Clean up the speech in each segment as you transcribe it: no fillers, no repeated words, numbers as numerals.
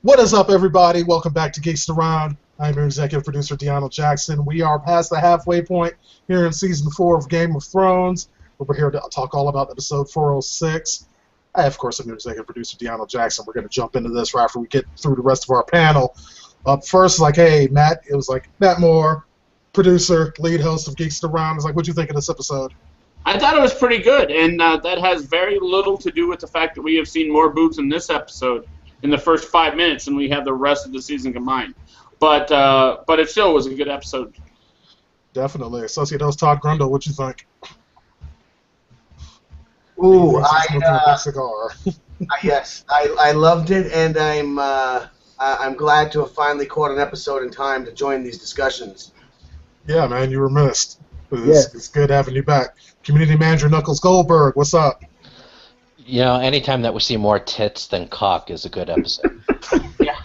What is up, everybody? Welcome back to Geeks Around. I'm your executive producer, Deanna Jackson. We are past the halfway point here in Season 4 of Game of Thrones. We're here to talk all about Episode 406. I, of course, am your executive producer, Deanna Jackson. We're going to jump into this right after we get through the rest of our panel. Up first, hey, Matt. It was Matt Moore, producer, lead host of Geeks Around. It's what'd you think of this episode? I thought it was pretty good, and that has very little to do with the fact that we have seen more boobs in this episode in the first 5 minutes than we have the rest of the season combined. But it still was a good episode. Definitely. Associate host Todd Grundle, what'd you think? Ooh, cigar. Yes, I loved it, and I'm glad to have finally caught an episode in time to join these discussions. Yeah, man, you were missed. It's good having you back. Community manager Knuckles Goldberg, what's up? You know, anytime that we see more tits than cock is a good episode. Yeah.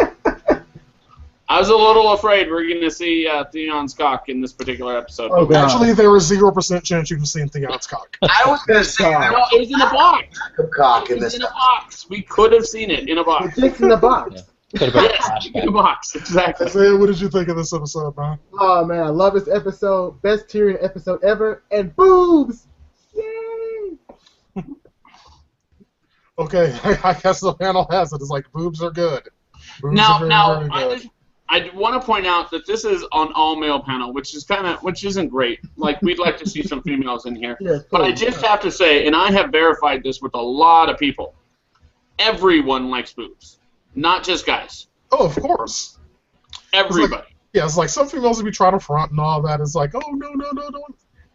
I was a little afraid we're going to see Theon's cock in this particular episode. Oh, actually, there was 0% chance you've seen Theon's cock. I was going to say that. No, it was in a box. Cock It was in a box. We could have seen it in a box. It's in the box. Yeah. Could have been Yes, in a box. Exactly. Isaiah, what did you think of this episode, man? Oh man, I love this episode. Best Tyrion episode ever. And boobs! Yay! Okay, I guess the panel has it. It's boobs are good. Boobs Now, are very good. I want to point out that this is an all-male panel, which isn't great. We'd like to see some females in here. Yes, but I just have to say, and I have verified this with a lot of people, everyone likes boobs. Not just guys. Oh, of course. Everybody. It's some females will be trying to front and all that. It's oh, no.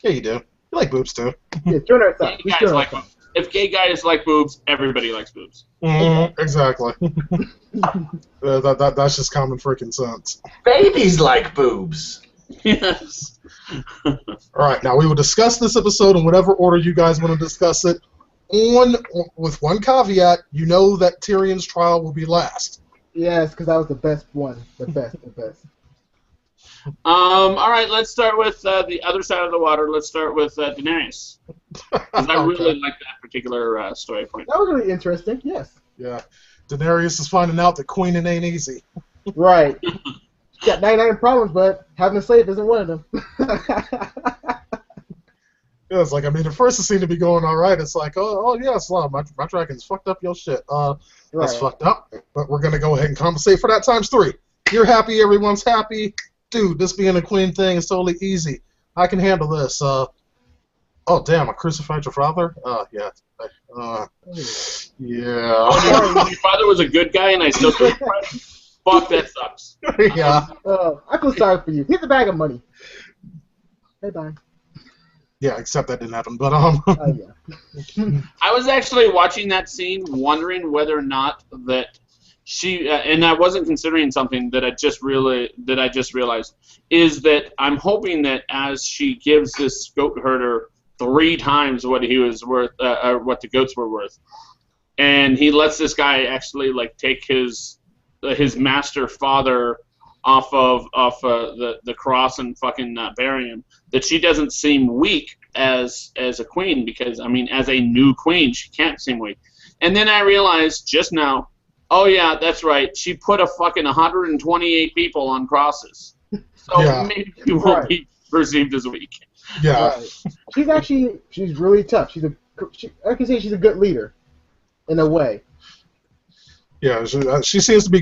Yeah, you do. You like boobs, too. Yeah, join our side. Gay guys like boobs. If gay guys like boobs, everybody likes boobs. Exactly. That's just common freaking sense. Babies like boobs. Yes. All right, now we will discuss this episode in whatever order you guys want to discuss it. With one caveat, you know that Tyrion's trial will be last. Yes, because that was the best one. The best. All right, let's start with the other side of the water. Let's start with Daenerys. Because I really like that particular story point. That was really interesting, yes. Yeah. Daenerys is finding out that queening ain't easy. Right. She's got 99 problems, but having a slave isn't one of them. Yeah, it's at first it seemed to be going all right. It's oh yes, my dragon's fucked up your shit. That's fucked up, but we're going to go ahead and compensate for that times 3. You're happy, everyone's happy. Dude, this being a queen thing is totally easy. I can handle this. Oh, damn, I crucified your father? Yeah. Yeah. Oh, your father was a good guy and I still crucified him? Fuck, that sucks. Yeah. I feel sorry for you. Here's the bag of money. Bye-bye. Yeah, except that didn't happen. But yeah. I was actually watching that scene, wondering whether or not that she and I wasn't considering something that I just realized is that I'm hoping that as she gives this goat herder 3 times what he was worth, what the goats were worth, and he lets this guy actually take his master father off the cross and fucking bury him, that she doesn't seem weak as a queen, because as a new queen she can't seem weak. And then I realized just now, oh yeah, that's right, she put a fucking 128 people on crosses, so maybe she won't be perceived as weak. Yeah. She's really tough. I can say she's a good leader in a way. Yeah, she seems to be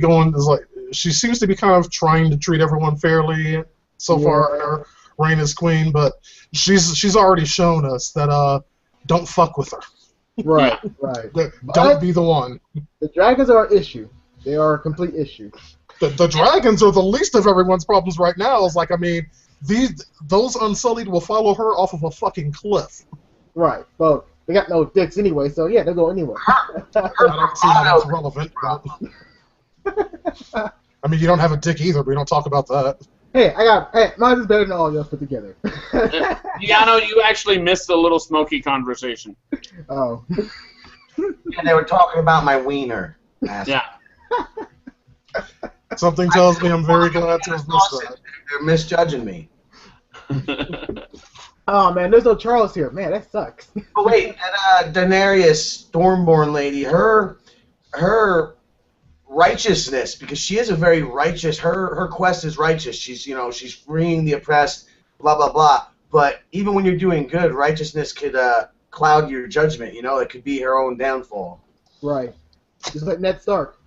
she seems to be kind of trying to treat everyone fairly so far in her reign as queen, but she's already shown us that don't fuck with her. Right. Don't be the one. The dragons are an issue. They are a complete issue. The dragons are the least of everyone's problems right now. Those Unsullied will follow her off of a fucking cliff. Right. Well, they got no dicks anyway, so yeah, they'll go anywhere. I don't see how that's relevant. You don't have a dick either, but we don't talk about that. Hey, mine is better than all y'all put together. Yano, you actually missed the little smoky conversation. Oh. And they were talking about my wiener. Yeah. Something tells me I'm very glad to have missed that. They're misjudging me. Oh man, there's no Charles here. Man, that sucks. Oh wait, that Daenerys Stormborn lady, her righteousness, because she is a very righteous. Her quest is righteous. She's she's freeing the oppressed. Blah blah blah. But even when you're doing good, righteousness could cloud your judgment. It could be her own downfall. Right. Just like Ned Stark.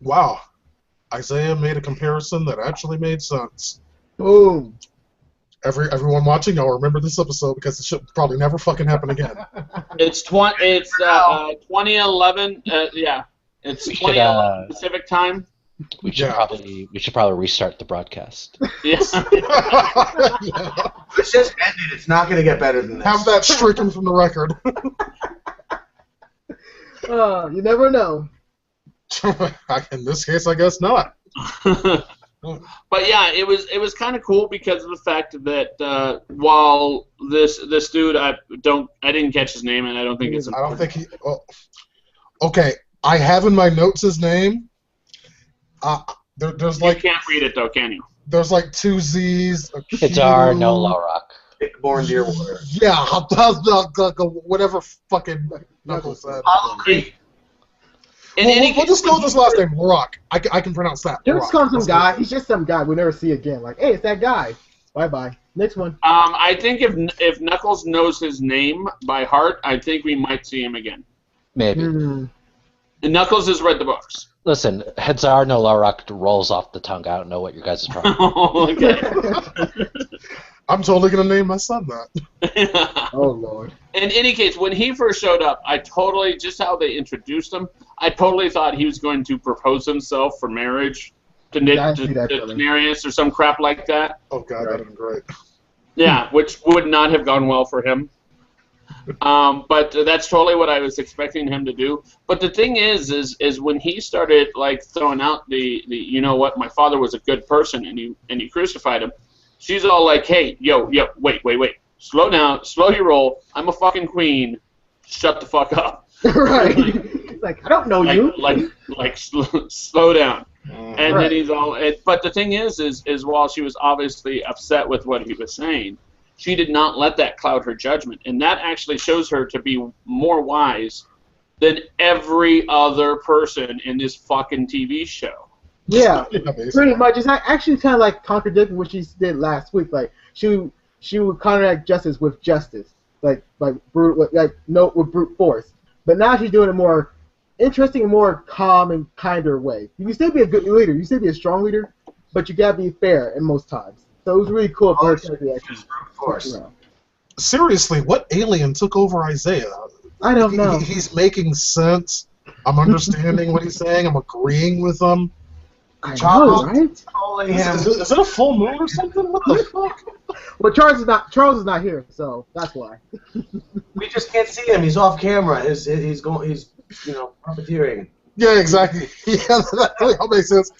Wow. Isaiah made a comparison that actually made sense. Boom. Everyone watching, y'all remember this episode because it should probably never fucking happen again. It's 2011. Yeah, it's 2011 Pacific time. We should probably restart the broadcast. Yeah. It's just ended. It's not going to get better than this. Have that stricken from the record. You never know. In this case, I guess not. But yeah, it was kind of cool because of the fact that while this dude, I didn't catch his name, and I don't think it's. I don't think he. Oh, okay, I have in my notes his name. There's like. You can't read it though, can you? There's like 2 Z's. It's our no Lorok. Born Deerwater. Yeah, whatever fucking Knuckles said. We'll just go with his last name, Rock. I can pronounce that. Just call him some guy. He's just some guy we'll never see again. Like, hey, it's that guy. Bye-bye. Next one. I think if Knuckles knows his name by heart, I think we might see him again. Maybe. And Knuckles has read the books. Listen, Hedzar no Lorok rolls off the tongue. I don't know what your guys' problem. Okay. I'm totally gonna name my son that. Oh Lord. In any case, when he first showed up, I totally, just how they introduced him, I totally thought he was going to propose himself for marriage to Daenerys or some crap like that. Oh God, that'd been great. Yeah, which would not have gone well for him. But that's totally what I was expecting him to do. But the thing is when he started like throwing out the you know what, my father was a good person and you crucified him. She's all like, hey, yo, wait, slow down, slow your roll. I'm a fucking queen. Shut the fuck up. Right. Like, I don't know you. Like, slow down. And then he's all. But the thing is while she was obviously upset with what he was saying, she did not let that cloud her judgment, and that actually shows her to be more wise than every other person in this fucking TV show. Yeah, pretty much. It's actually kind of like contradicting what she did last week. Like she would counteract justice with justice, with brute force. But now she's doing it more interesting and more calm and kinder way. You can still be a good leader. You can still be a strong leader, but you gotta be fair in most times. So it was really cool for her to actually force. Seriously, what alien took over Isaiah? I don't know. He's making sense. I'm understanding what he's saying. I'm agreeing with him. I know, right? Is it a full moon or something? What the fuck? Well, Charles is not here, so that's why. We just can't see him. He's off camera. He's puppeteering. Yeah, exactly. Yeah, that really all makes sense.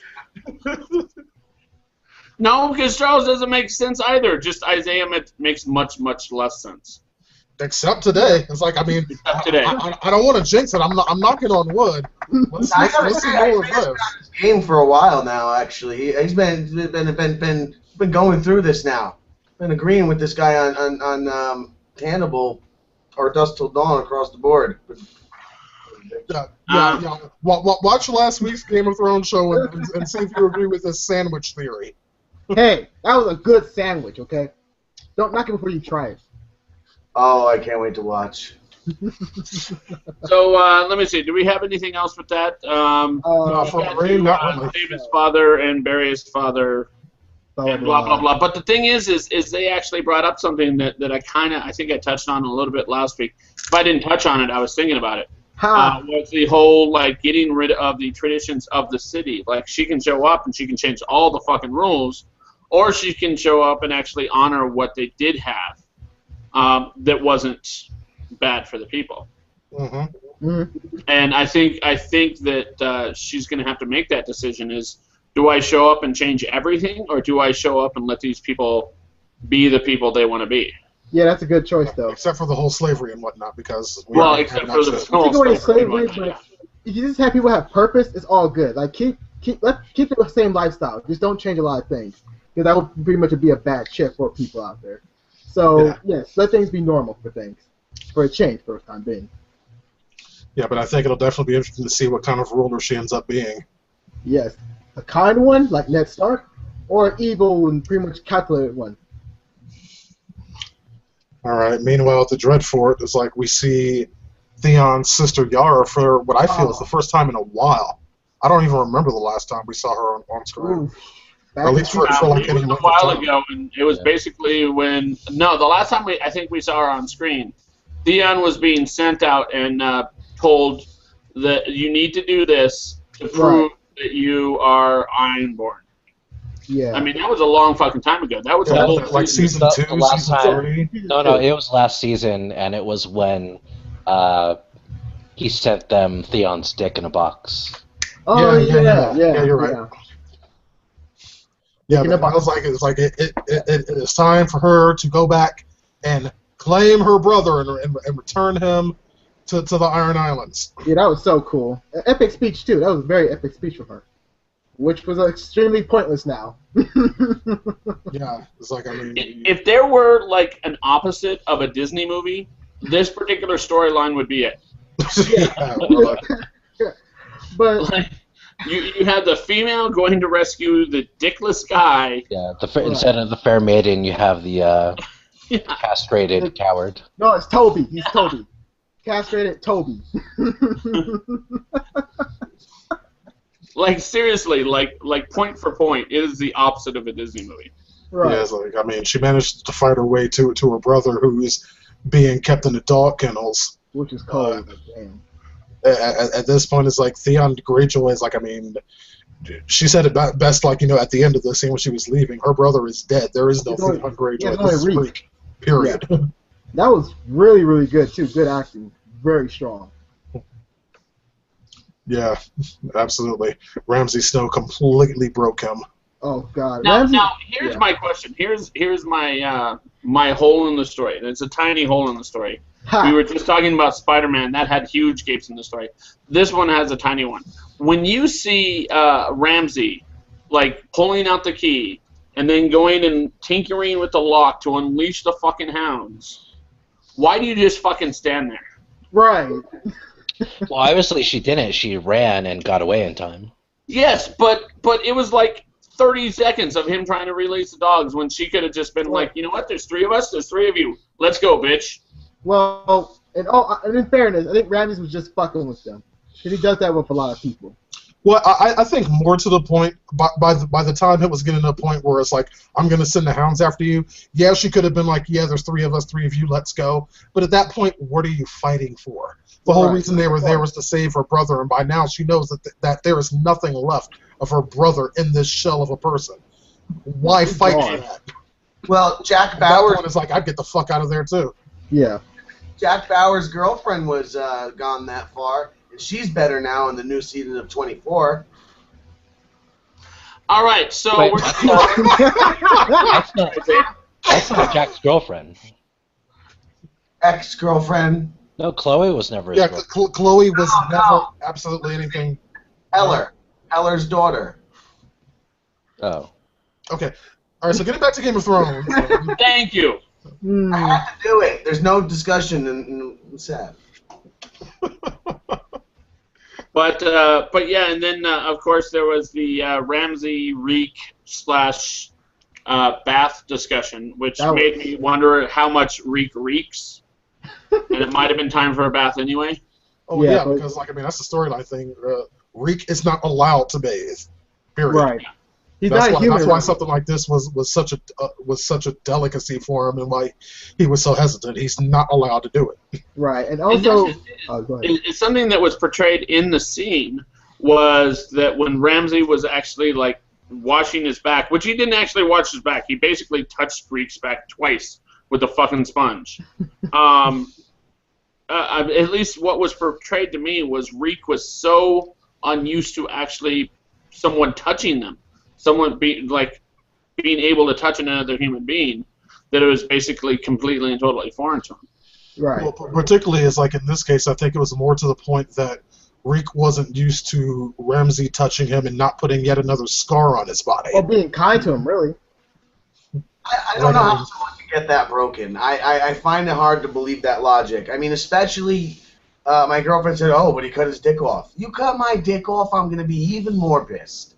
No, because Charles doesn't make sense either. Just Isaiah makes much, much less sense. Except today. It's like, I mean, today. I don't want to jinx it. I'm knocking on wood. Let's see more of this. Game for a while now. Actually, he's been going through this now. Been agreeing with this guy on Hannibal or Dusk Till Dawn across the board. Yeah. Watch last week's Game of Thrones show and see if you agree with this sandwich theory. Hey, that was a good sandwich. Okay, don't knock it before you try it. Oh, I can't wait to watch. So let me see. Do we have anything else with that? For Marine, not really. David's father and Barry's father, and blah blah blah. But the thing is they actually brought up something that I think I touched on a little bit last week. If I didn't touch on it, I was thinking about it. Was the whole getting rid of the traditions of the city? Like she can show up and she can change all the fucking rules, or she can show up and actually honor what they did have. That wasn't bad for the people. Mm-hmm. Mm-hmm. And I think that she's going to have to make that decision is, do I show up and change everything, or do I show up and let these people be the people they want to be? Yeah, that's a good choice, though. Except for the whole slavery and whatnot, because... Except for the whole slavery, but if you just have people have purpose, it's all good. Like, keep the same lifestyle. Just don't change a lot of things. Because that would pretty much be a bad chip for people out there. So, yes, let things be normal for things. For a change, for the time being. Yeah, but I think it'll definitely be interesting to see what kind of ruler she ends up being. Yes. A kind one, like Ned Stark, or an evil and pretty much calculated one. All right. Meanwhile, at the Dreadfort, it's like we see Theon's sister Yara for what I feel is the first time in a while. I don't even remember the last time we saw her on screen. Ooh. Or at least for like it was any a length of while time. ago, and it was basically when the last time I think we saw her on screen, Theon was being sent out and told that you need to do this to prove that you are Ironborn. Yeah. I mean, that was a long fucking time ago. That was Yeah, a whole like season 2, the last season time- 3. No, it was last season, and it was when he sent them Theon's dick in a box. Oh, Yeah, yeah. you're right. Yeah, but I was like, it is time for her to go back and claim her brother and return him to the Iron Islands. Yeah, that was so cool. An epic speech, too. That was a very epic speech from her. Which was extremely pointless now. Yeah, it's like, I mean... If there were, like, an opposite of a Disney movie, this particular storyline would be it. Yeah, well, But... Like, you have the female going to rescue the dickless guy. Yeah, instead of the fair maiden, you have the castrated coward. No, it's Toby. He's Toby. Castrated Toby. Like, seriously, like point for point, it is the opposite of a Disney movie. Right. yeah, it's like, I mean, she managed to fight her way to her brother who's being kept in the dog kennels. Which is cold. Damn. At this point, it's like Theon Greyjoy is like, I mean, she said it best, like, at the end of the scene when she was leaving, her brother is dead. There is no Theon Greyjoy. This is Reek. Period. Yeah. That was really, really good, too. Good acting. Very strong. Yeah, absolutely. Ramsay Snow completely broke him. Oh, God. Now here's my question. Here's my my hole in the story. And it's a tiny hole in the story. Ha. We were just talking about Spider-Man. That had huge gapes in the story. This one has a tiny one. When you see Ramsay, like, pulling out the key and then going and tinkering with the lock to unleash the fucking hounds, why do you just fucking stand there? Right. Well, obviously she didn't. She ran and got away in time. Yes, but it was like 30 seconds of him trying to release the dogs when she could have just been like, you know what, there's 3 of us, there's 3 of you. Let's go, bitch. Well, and in fairness, I think Ramsay was just fucking with them. Because he does that with a lot of people. Well, I think more to the point, by the time it was getting to a point where it's like, I'm going to send the hounds after you, yeah, she could have been like, yeah, there's 3 of us, 3 of you, let's go. But at that point, what are you fighting for? The whole reason they were there was to save her brother, and by now she knows that there is nothing left of her brother in this shell of a person. Why fight for that? Well, Jack At that Bauer. point, it's like, I'd get the fuck out of there, too. Yeah. Jack Bauer's girlfriend was gone that far, and she's better now in the new season of 24. All right, so Wait, we're That's not Jack's girlfriend. Ex-girlfriend. No, Chloe was never his Yeah, girlfriend. Chloe was No, never no. absolutely anything. Eller's daughter. Oh. Okay. All right, so getting back to Game of Thrones. thank you. Hmm. I had to do it. There's no discussion, and it's sad. But yeah, and then of course there was the Ramsay Reek / bath discussion, which made me wonder how much Reek reeks, and it might have been time for a bath anyway. Oh Yeah, yeah, but- because like I mean that's the storyline thing. Reek is not allowed to bathe. Period. Right. He's That's not why, human. that's why something like this was such a delicacy for him, and why he was so hesitant. He's not allowed to do it. Right. And And also... that's go ahead. it's something that was portrayed in the scene was that when Ramsay was actually like washing his back, which he didn't actually wash his back, he basically touched Reek's back twice with a fucking sponge. At least what was portrayed to me was Reek was so unused to actually someone touching them, someone being able to touch another human being, that it was basically completely and totally foreign to him. Right. Well, particularly as like in this case, I think it was more to the point that Reek wasn't used to Ramsay touching him and not putting yet another scar on his body. Or being kind to him, really. I don't know how someone can get that broken. I find it hard to believe that logic. I mean, especially my girlfriend said, "Oh, but he cut his dick off." You cut my dick off, I'm gonna be even more pissed.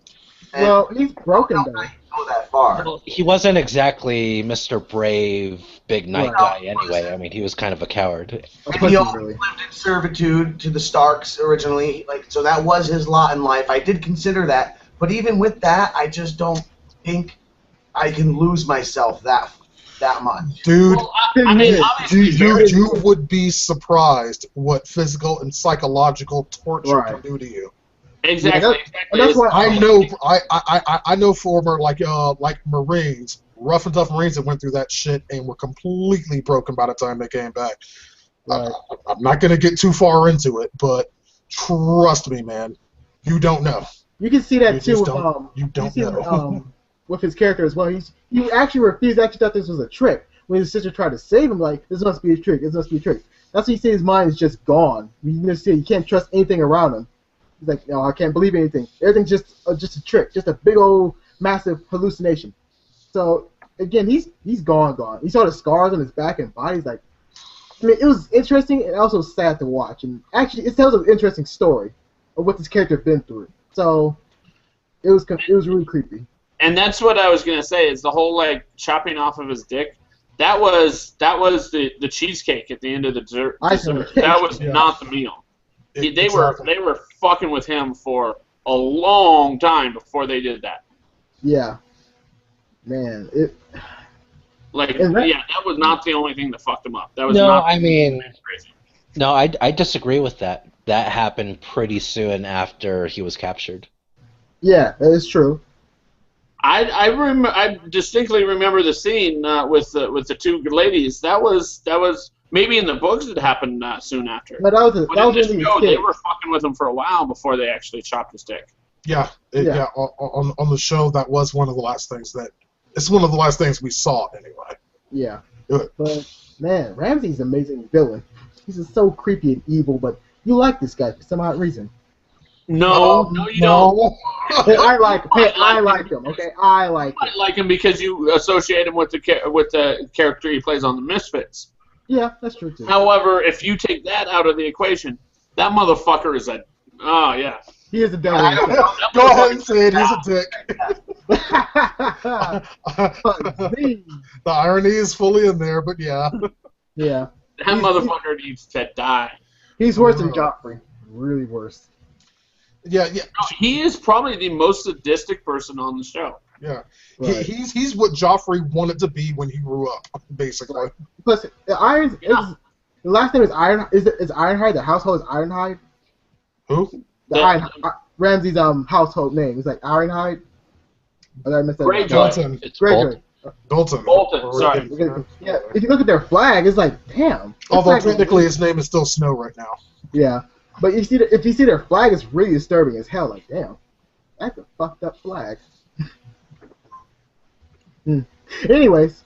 And Well, he's broken though. I don't go that far. Well, he wasn't exactly Mr. Brave, big night Right. guy anyway. I mean, he was kind of a coward. A And pussy, he also really. lived in servitude to the Starks originally, like so that was his lot in life. I did consider that, but even with that, I just don't think I can lose myself that much. Dude, Well, I mean, obviously, you would be surprised what physical and psychological torture Right. can do to you. exactly. And that's why I know, I know former like Marines, rough and tough Marines that went through that shit and were completely broken by the time they came back. Right. I'm not gonna get too far into it, but trust me, man, you don't know. You can see that You too just with don't- you don't see know. with his character as well. He actually refused. Actually thought this was a trick. When his sister tried to save him, like this must be a trick. This must be a trick. That's when you see his mind is just gone. You just see you can't trust anything around him. He's like, no, I can't believe anything. Everything's just a trick, just a big old massive hallucination. So again, he's gone. He saw the scars on his back and body. He's like, I mean, it was interesting and also sad to watch. And actually, it tells an interesting story of what this character been through. So it was really creepy. And that's what I was gonna say. Is the whole like chopping off of his dick. That was the cheesecake at the end of the dessert. Icing. That was Yeah. not the meal. They Exactly. were fucking with him for a long time before they did that. Yeah, man. Like, And that- that was not the only thing that fucked him up. That was No, not. I mean, crazy. no, I disagree with that. That happened pretty soon after he was captured. Yeah, that is true. I distinctly remember the scene with the two ladies. That was maybe in the books it happened But soon after. that was But in when this he show, was they kid. were fucking with him for a while before they actually chopped his dick. Yeah, Yeah. on the show, that was one of the last things it's one of the last things we saw anyway. Yeah. Good. But man, Ramsey's an amazing villain. He's just so creepy and evil, but you like this guy for some odd reason. No, you don't. Hey, I like him. Okay, I like You him. might like him because you associate him with the character he plays on the Misfits. Yeah, that's true too. However, if you take that out of the equation, that motherfucker is yeah. He is a devil. I don't himself. know. Go ahead and say it. He's a dick. Zing. The irony is fully in there, but yeah. Yeah, That motherfucker needs to die. he's worse than Joffrey. Really worse. Yeah. No, he is probably the most sadistic person on the show. Right. He's what Joffrey wanted to be when he grew up, basically. Plus, the Irons. The last name is Iron. Is Ironhide? The household is Ironhide. Who? Ramsey's household name is like Ironhide. Oh, did I messed that up? Greyjoy. Dalton. It's Greyjoy. Dalton. Bolton, sorry. Yeah, if you look at their flag, it's like, damn. It's Although like- technically his name is still Snow right now. Yeah, but if you see their flag, it's really disturbing as hell. Like, damn, that's a fucked up flag. Anyways,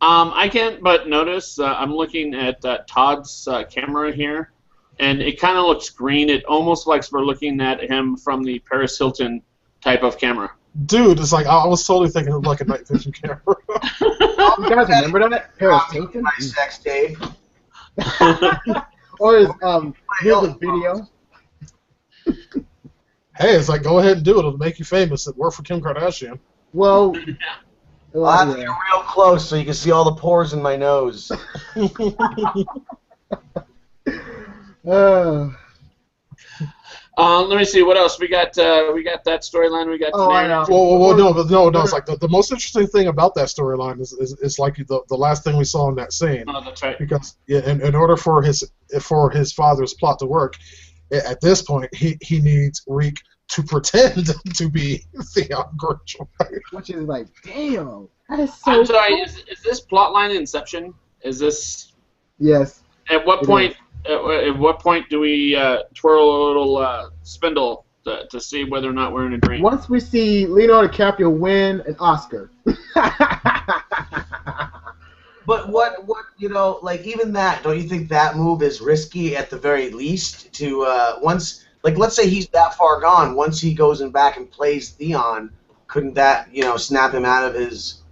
I can't but notice, I'm looking at Todd's camera here, and it kind of looks green. It almost like we're looking at him from the Paris Hilton type of camera. Dude, it's like I was totally thinking of like a night vision camera. you guys remember that? Paris Hilton? My sex tape. Or is here's a video. Hey, it's like go ahead and do it. It'll make you famous. It worked for Kim Kardashian. Well, I'll have to get real close so you can see all the pores in my nose. uh, Let me see what else we got. We got that storyline. We got. Oh, I know. Well, no. It's like the most interesting thing about that storyline is like the last thing we saw in that scene. Oh, that's right. Because in order for his father's plot to work, at this point he needs Reek to pretend to be Theon Greyjoy. which is like, damn, that is so. I'm sorry. cool. Is this plotline Inception? Is this? Yes. At what It point? At what point do we twirl a little spindle to see whether or not we're in a dream? Once we see Leonardo DiCaprio win an Oscar. But what like even that, don't you think that move is risky at the very least to once, like let's say he's that far gone, once he goes and back and plays Theon, couldn't that, snap him out of his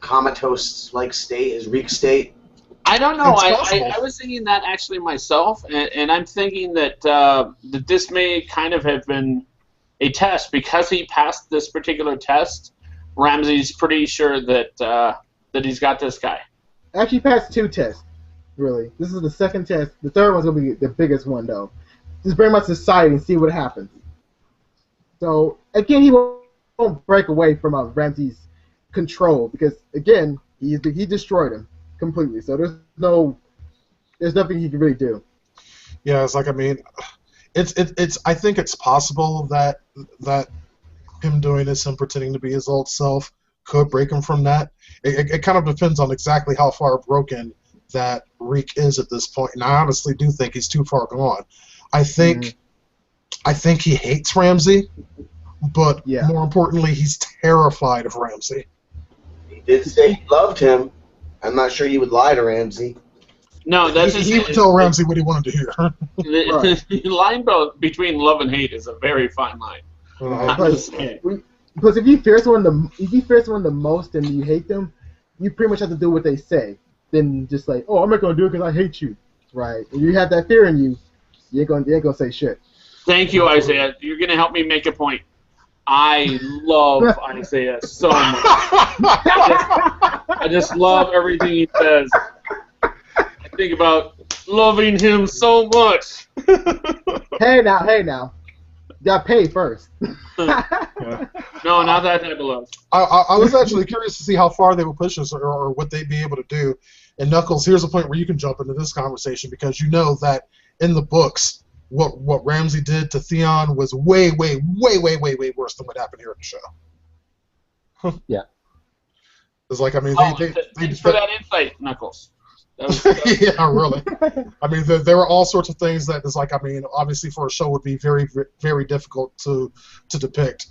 comatose like state, his Reek state? I don't know. It's I possible. was thinking that actually myself, and I'm thinking that that this may kind of have been a test because he passed this particular test. Ramsey's pretty sure that that he's got this guy. Actually, passed 2 tests. Really, this is the 2nd test. The 3rd one's gonna be the biggest one, though. Just very much decide and see what happens. So again, he won't break away from Ramsey's control because again, he destroyed him completely. So there's nothing he can really do. Yeah, it's like, I mean, it's I think it's possible that him doing this and pretending to be his old self could break him from that. It kind of depends on exactly how far broken that Reek is at this point, and I honestly do think he's too far gone. I think he hates Ramsey, but more importantly, he's terrified of Ramsey. He did say he loved him. I'm not sure he would lie to Ramsey. No, that's He would tell Ramsey what he wanted to hear. The line between love and hate is a very fine line. Because if you fear someone the most and you hate them, you pretty much have to do what they say. Then just like, oh, I'm not gonna do it because I hate you, right? If you have that fear in you, you ain't gonna say shit. Thank you, Isaiah. You're gonna help me make a point. I love Isaiah so much. I just love everything he says. I think about loving him so much. Hey now. You gotta pay first. No, not that type of love. I was actually curious to see how far they would push us or what they'd be able to do. And Knuckles, here's a point where you can jump into this conversation because you know that in the books, what Ramsey did to Theon was way worse than what happened here in the show. Yeah. It's like, I mean, thanks for that insight, Knuckles. That was, yeah, really. I mean, there were all sorts of things that is like, I mean, obviously for a show would be very difficult to depict.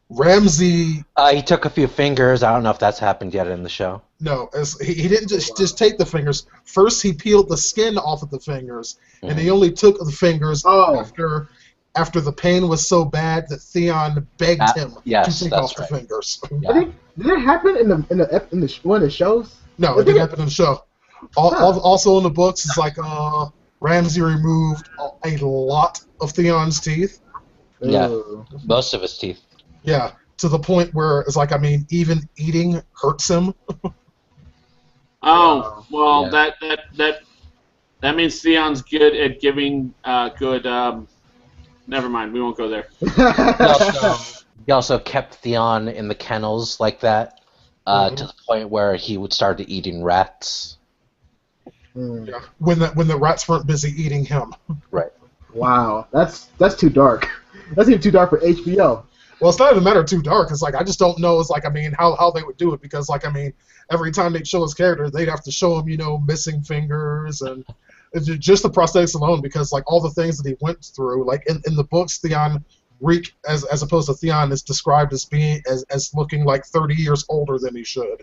Ramsey. He took a few fingers. I don't know if that's happened yet in the show. No, he didn't just take the fingers. First, he peeled the skin off of the fingers, and he only took the fingers after the pain was so bad that Theon begged him to take off the fingers. Yeah. Did it happen in the one of the shows? No, it didn't happen in the show. Also in the books, it's like Ramsey removed a lot of Theon's teeth. Yeah, most of his teeth. Yeah, to the point where it's like, I mean, even eating hurts him. Oh, well, that means Theon's good at giving good. Never mind, we won't go there. He also kept Theon in the kennels like that, to the point where he would start eating rats. Yeah, when the rats weren't busy eating him. Right. Wow, that's too dark. That's even too dark for HBO. Well, it's not even a matter of too dark. It's like, I just don't know. It's like, I mean, how they would do it, because like, I mean, every time they show his character, they'd have to show him, you know, missing fingers and just the prosthetics alone, because like all the things that he went through, like in the books, Theon Reek, as opposed to Theon, is described as being as looking like 30 years older than he should.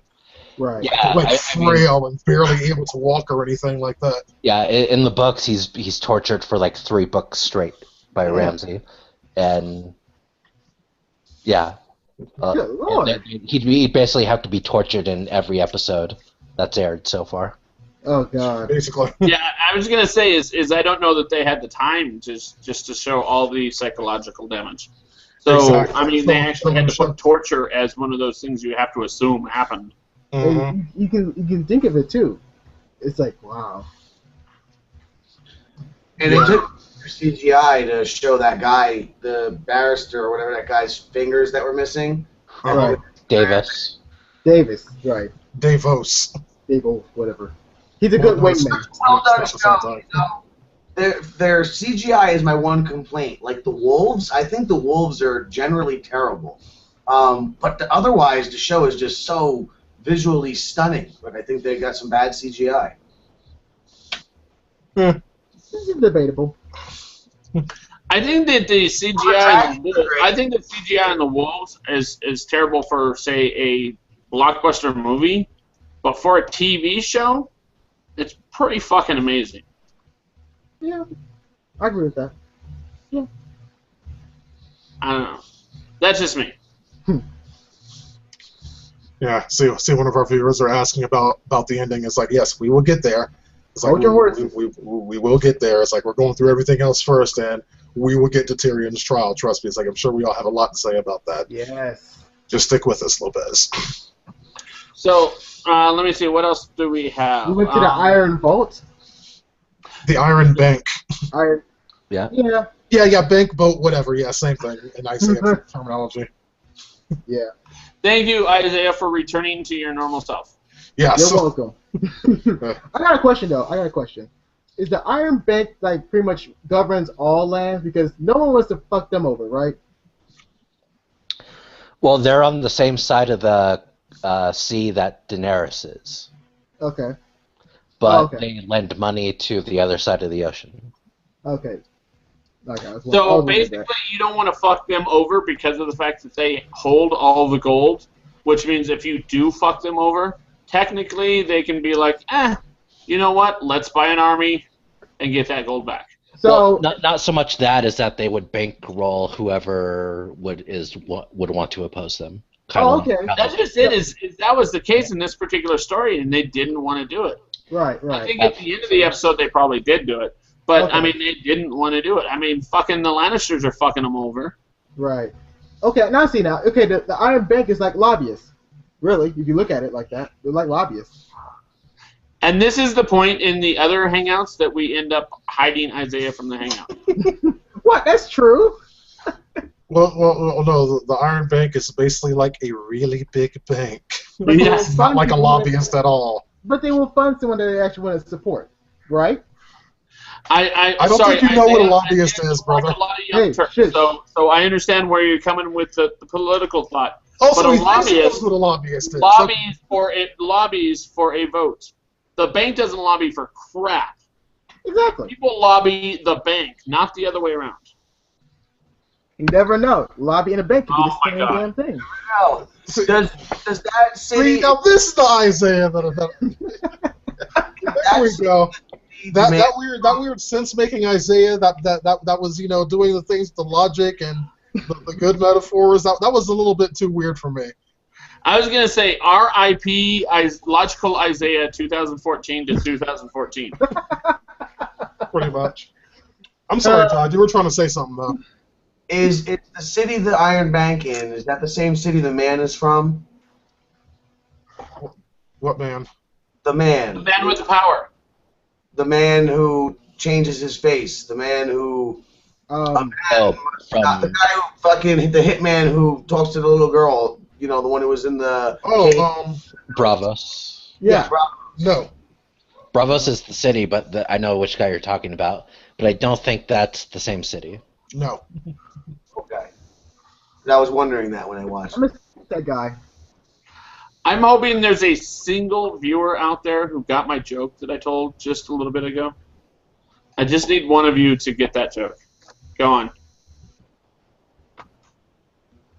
Right. Yeah, like frail and barely able to walk or anything like that. Yeah, in the books, he's tortured for like 3 books straight by Ramsey, and yeah, he'd basically have to be tortured in every episode that's aired so far. Oh God. Basically. Yeah, I was gonna say is I don't know that they had the time just to show all the psychological damage. So exactly. I mean, they actually had to put torture as one of those things you have to assume happened. Mm-hmm. You can think of it too. It's like, wow. And it took CGI to show that guy, the barrister or whatever, that guy's fingers that were missing. Right. Davis, right. Davos, whatever. He's a good wingman. Well done show. You know, their CGI is my one complaint. Like the wolves, I think the wolves are generally terrible. But otherwise, the show is just so visually stunning. But I think they got some bad CGI. This is debatable. I think that the CGI in the wolves is terrible for, say, a blockbuster movie, but for a TV show, it's pretty fucking amazing. Yeah, I agree with that. Yeah. I don't know. That's just me. Yeah, see, one of our viewers are asking about the ending. It's like, yes, we will get there. It's like, Hold your horses. we will get there. It's like we're going through everything else first, and we will get to Tyrion's trial. Trust me. It's like I'm sure we all have a lot to say about that. Yes. Just stick with us, Lopez. So, let me see. What else do we have? We went to the Iron Vault. The Iron Bank. Iron. Yeah. Yeah. Yeah, bank, boat, whatever. Yeah, same thing in Isaiah terminology. Yeah. Thank you, Isaiah, for returning to your normal self. Yeah. You're So, welcome. I got a question though. Is the Iron Bank like pretty much governs all lands because no one wants to fuck them over, right? Well, they're on the same side of the sea that Daenerys is, Okay. but okay. they lend money to the other side of the ocean. Okay. Okay. So basically, you don't want to fuck them over because of the fact that they hold all the gold, which means if you do fuck them over, technically they can be like, you know what? Let's buy an army and get that gold back. So well, not so much that as that they would bankroll whoever would want to oppose them. okay. That's just it. Is that was the case in this particular story, and they didn't want to do it. Right. I think at the end of the episode they probably did do it, but Okay. I mean they didn't want to do it. I mean, fucking the Lannisters are fucking them over. Right. Okay. Now see now. Okay. The Iron Bank is like lobbyists. Really, if you look at it like that, they're like lobbyists. And this is the point in the other hangouts that we end up hiding Isaiah from the hangout. What? That's true. well, no. The Iron Bank is basically like a really big bank. But they Yes. will Not fund like a people lobbyist at all. But they will fund someone that they actually want to support, right? I don't sorry, think you know what a Isaiah, lobbyist Isaiah, is, you watch brother. A lot of Young Hey, Turks, shush. so I understand where you're coming with the political thought. Also, But a he thinks he knows lobbyist what a lobbyist is. lobbies for a vote. The bank doesn't lobby for crap. Exactly. People lobby the bank, not the other way around. You never know. Lobby in a bank could be Oh the my same God. damn thing. No. Does that See, city? now this is the Isaiah there we go. That weird sense making Isaiah that was doing the things, the logic and the good metaphors. That was a little bit too weird for me. I was gonna say R.I.P. Logical Isaiah 2014 to 2014. Pretty much. I'm sorry, Todd. You were trying to say something though. Is it the city the Iron Bank in? Is that the same city the man is from? What man? The man. The man with the power. The man who changes his face. The man who. Um, the guy who fucking the hitman who talks to the little girl. You know, the one who was in the. Bravos. yeah. No. Bravos is the city, but I know which guy you're talking about. But I don't think that's the same city. No. Okay. I was wondering that when I watched. I miss that guy. I'm hoping there's a single viewer out there who got my joke that I told just a little bit ago. I just need one of you to get that joke. Go on.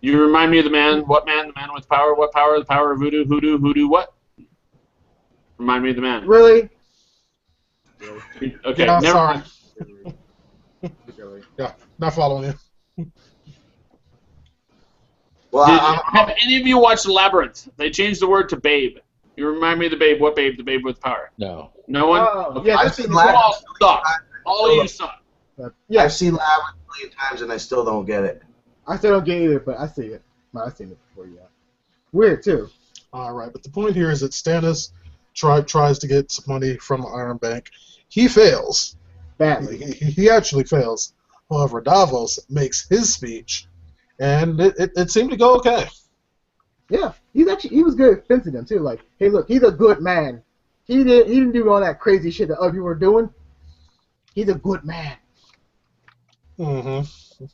You remind me of the man. What man? The man with power. What power? The power of voodoo. Hoodoo. What? Remind me of the man. Really? Okay. Yeah, never sorry. mind. Yeah, not following you. Well, Have any of you watched Labyrinth? They changed the word to babe. You remind me of the babe. What babe? The babe with power. No. No one? Oh, Okay. yeah, I've that's seen in You Labyrinth. all suck. All of you suck. yeah. I've seen Labyrinth a million times and I still don't get it. I still don't get it either, but I see it. No, I've seen it before, yeah. Weird, too. All right, but the point here is that Stannis tries to get some money from Iron Bank. He fails. Badly. He actually fails. However, Davos makes his speech, and it seemed to go okay. Yeah. He was good at fencing them, too. Like, hey, look, he's a good man. He didn't do all that crazy shit that other people were doing. He's a good man. Mm-hmm.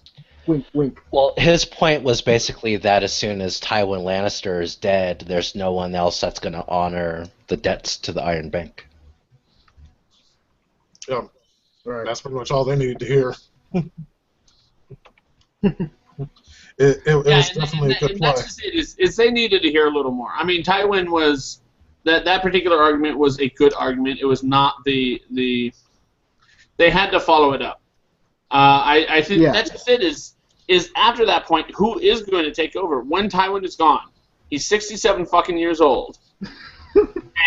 Wink, wink. Well, his point was basically that as soon as Tywin Lannister is dead, there's no one else that's going to honor the debts to the Iron Bank. Yeah, Right. that's pretty much all they needed to hear. It was definitely a good play. That's just it. Is they needed to hear a little more. I mean, Tywin was that particular argument was a good argument. It was not the they had to follow it up. I think that's just it. Is after that point, who is going to take over when Tywin is gone? He's 67 fucking years old.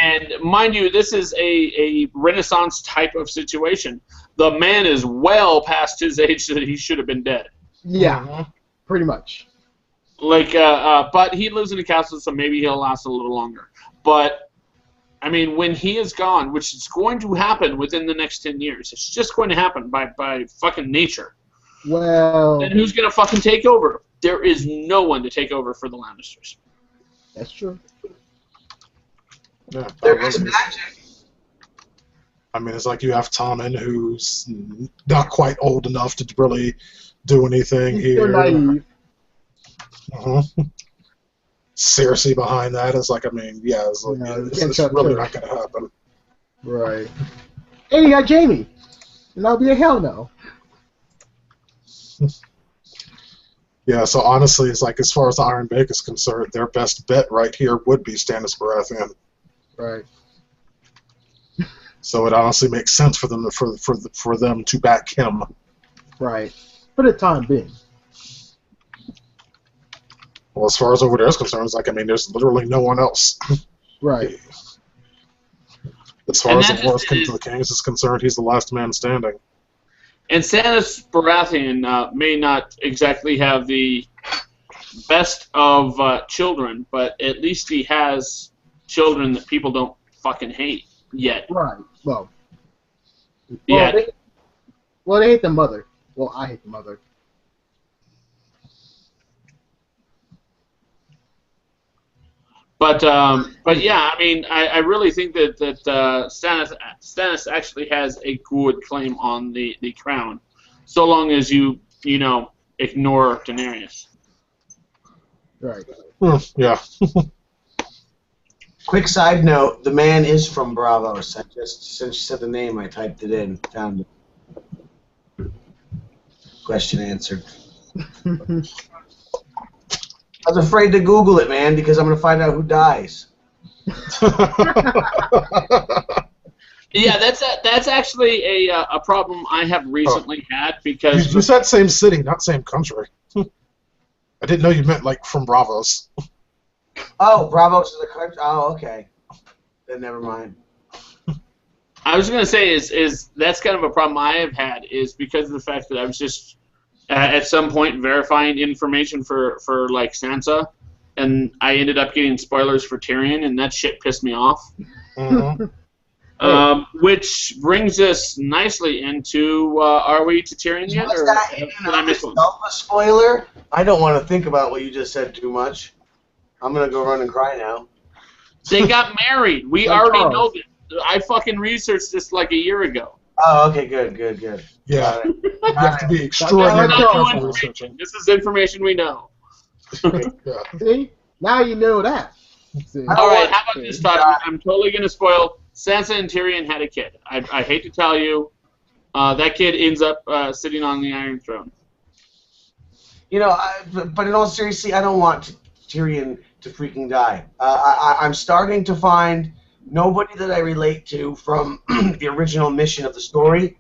And mind you, this is a Renaissance type of situation. The man is well past his age that he should have been dead. Yeah, pretty much. Like, but he lives in a castle, so maybe he'll last a little longer. But, I mean, when he is gone, which is going to happen within the next 10 years, it's just going to happen by fucking nature. Well... Then who's going to fucking take over? There is no one to take over for the Lannisters. That's true. Yeah, There is magic. I mean, it's like you have Tommen, who's not quite old enough to really do anything He's here. still naive. Cersei behind that is like, I mean, yeah, it's like, it's really not going to happen. Right. And you got Jaime. And that'll be a hell no. Yeah, so honestly, it's like, as far as the Iron Bank is concerned, their best bet right here would be Stannis Baratheon. Right. So it honestly makes sense for them for them to back him. Right. For the time being. Well, as far as over there is concerned, it's like, I mean, there's literally no one else. Right. As far as the Wars to the Kings is concerned, he's the last man standing. And Stannis Baratheon may not exactly have the best of children, but at least he has children that people don't fucking hate yet. Right. Well, Yeah. They hate the mother. Well, I hate the mother. But yeah, I mean, I really think that Stannis actually has a good claim on the crown, so long as you ignore Daenerys. Right. Yeah. Quick side note: the man is from Bravos. I just, since you said the name, I typed it in, found it. Question answered. I was afraid to Google it, man, because I'm going to find out who dies. Yeah, that's actually a problem I have recently had because You said same city, not same country. I didn't know you meant like from Bravos. Oh, Bravos is the country. Oh, okay. Then never mind. I was going to say is that's kind of a problem I have had is because of the fact that I was just at some point verifying information for like Sansa, and I ended up getting spoilers for Tyrion, and that shit pissed me off. Mm-hmm. Which brings us nicely into are we to Tyrion yet, Was or that did I miss one? a spoiler? I don't want to think about what you just said too much. I'm gonna go run and cry now. They got married. We Like already Charles. know this. I fucking researched this like a year ago. Oh, okay, good. Yeah. Got it. You have to be extraordinarily Like careful Charles. researching. This is information we know. Yeah. See? Now you know that. See? All right, how about this, Todd? I'm totally going to spoil. Sansa and Tyrion had a kid. I hate to tell you, that kid ends up sitting on the Iron Throne. You know, but in all seriousness, I don't want Tyrion to freaking die. I'm starting to find nobody that I relate to from the original mission of the story,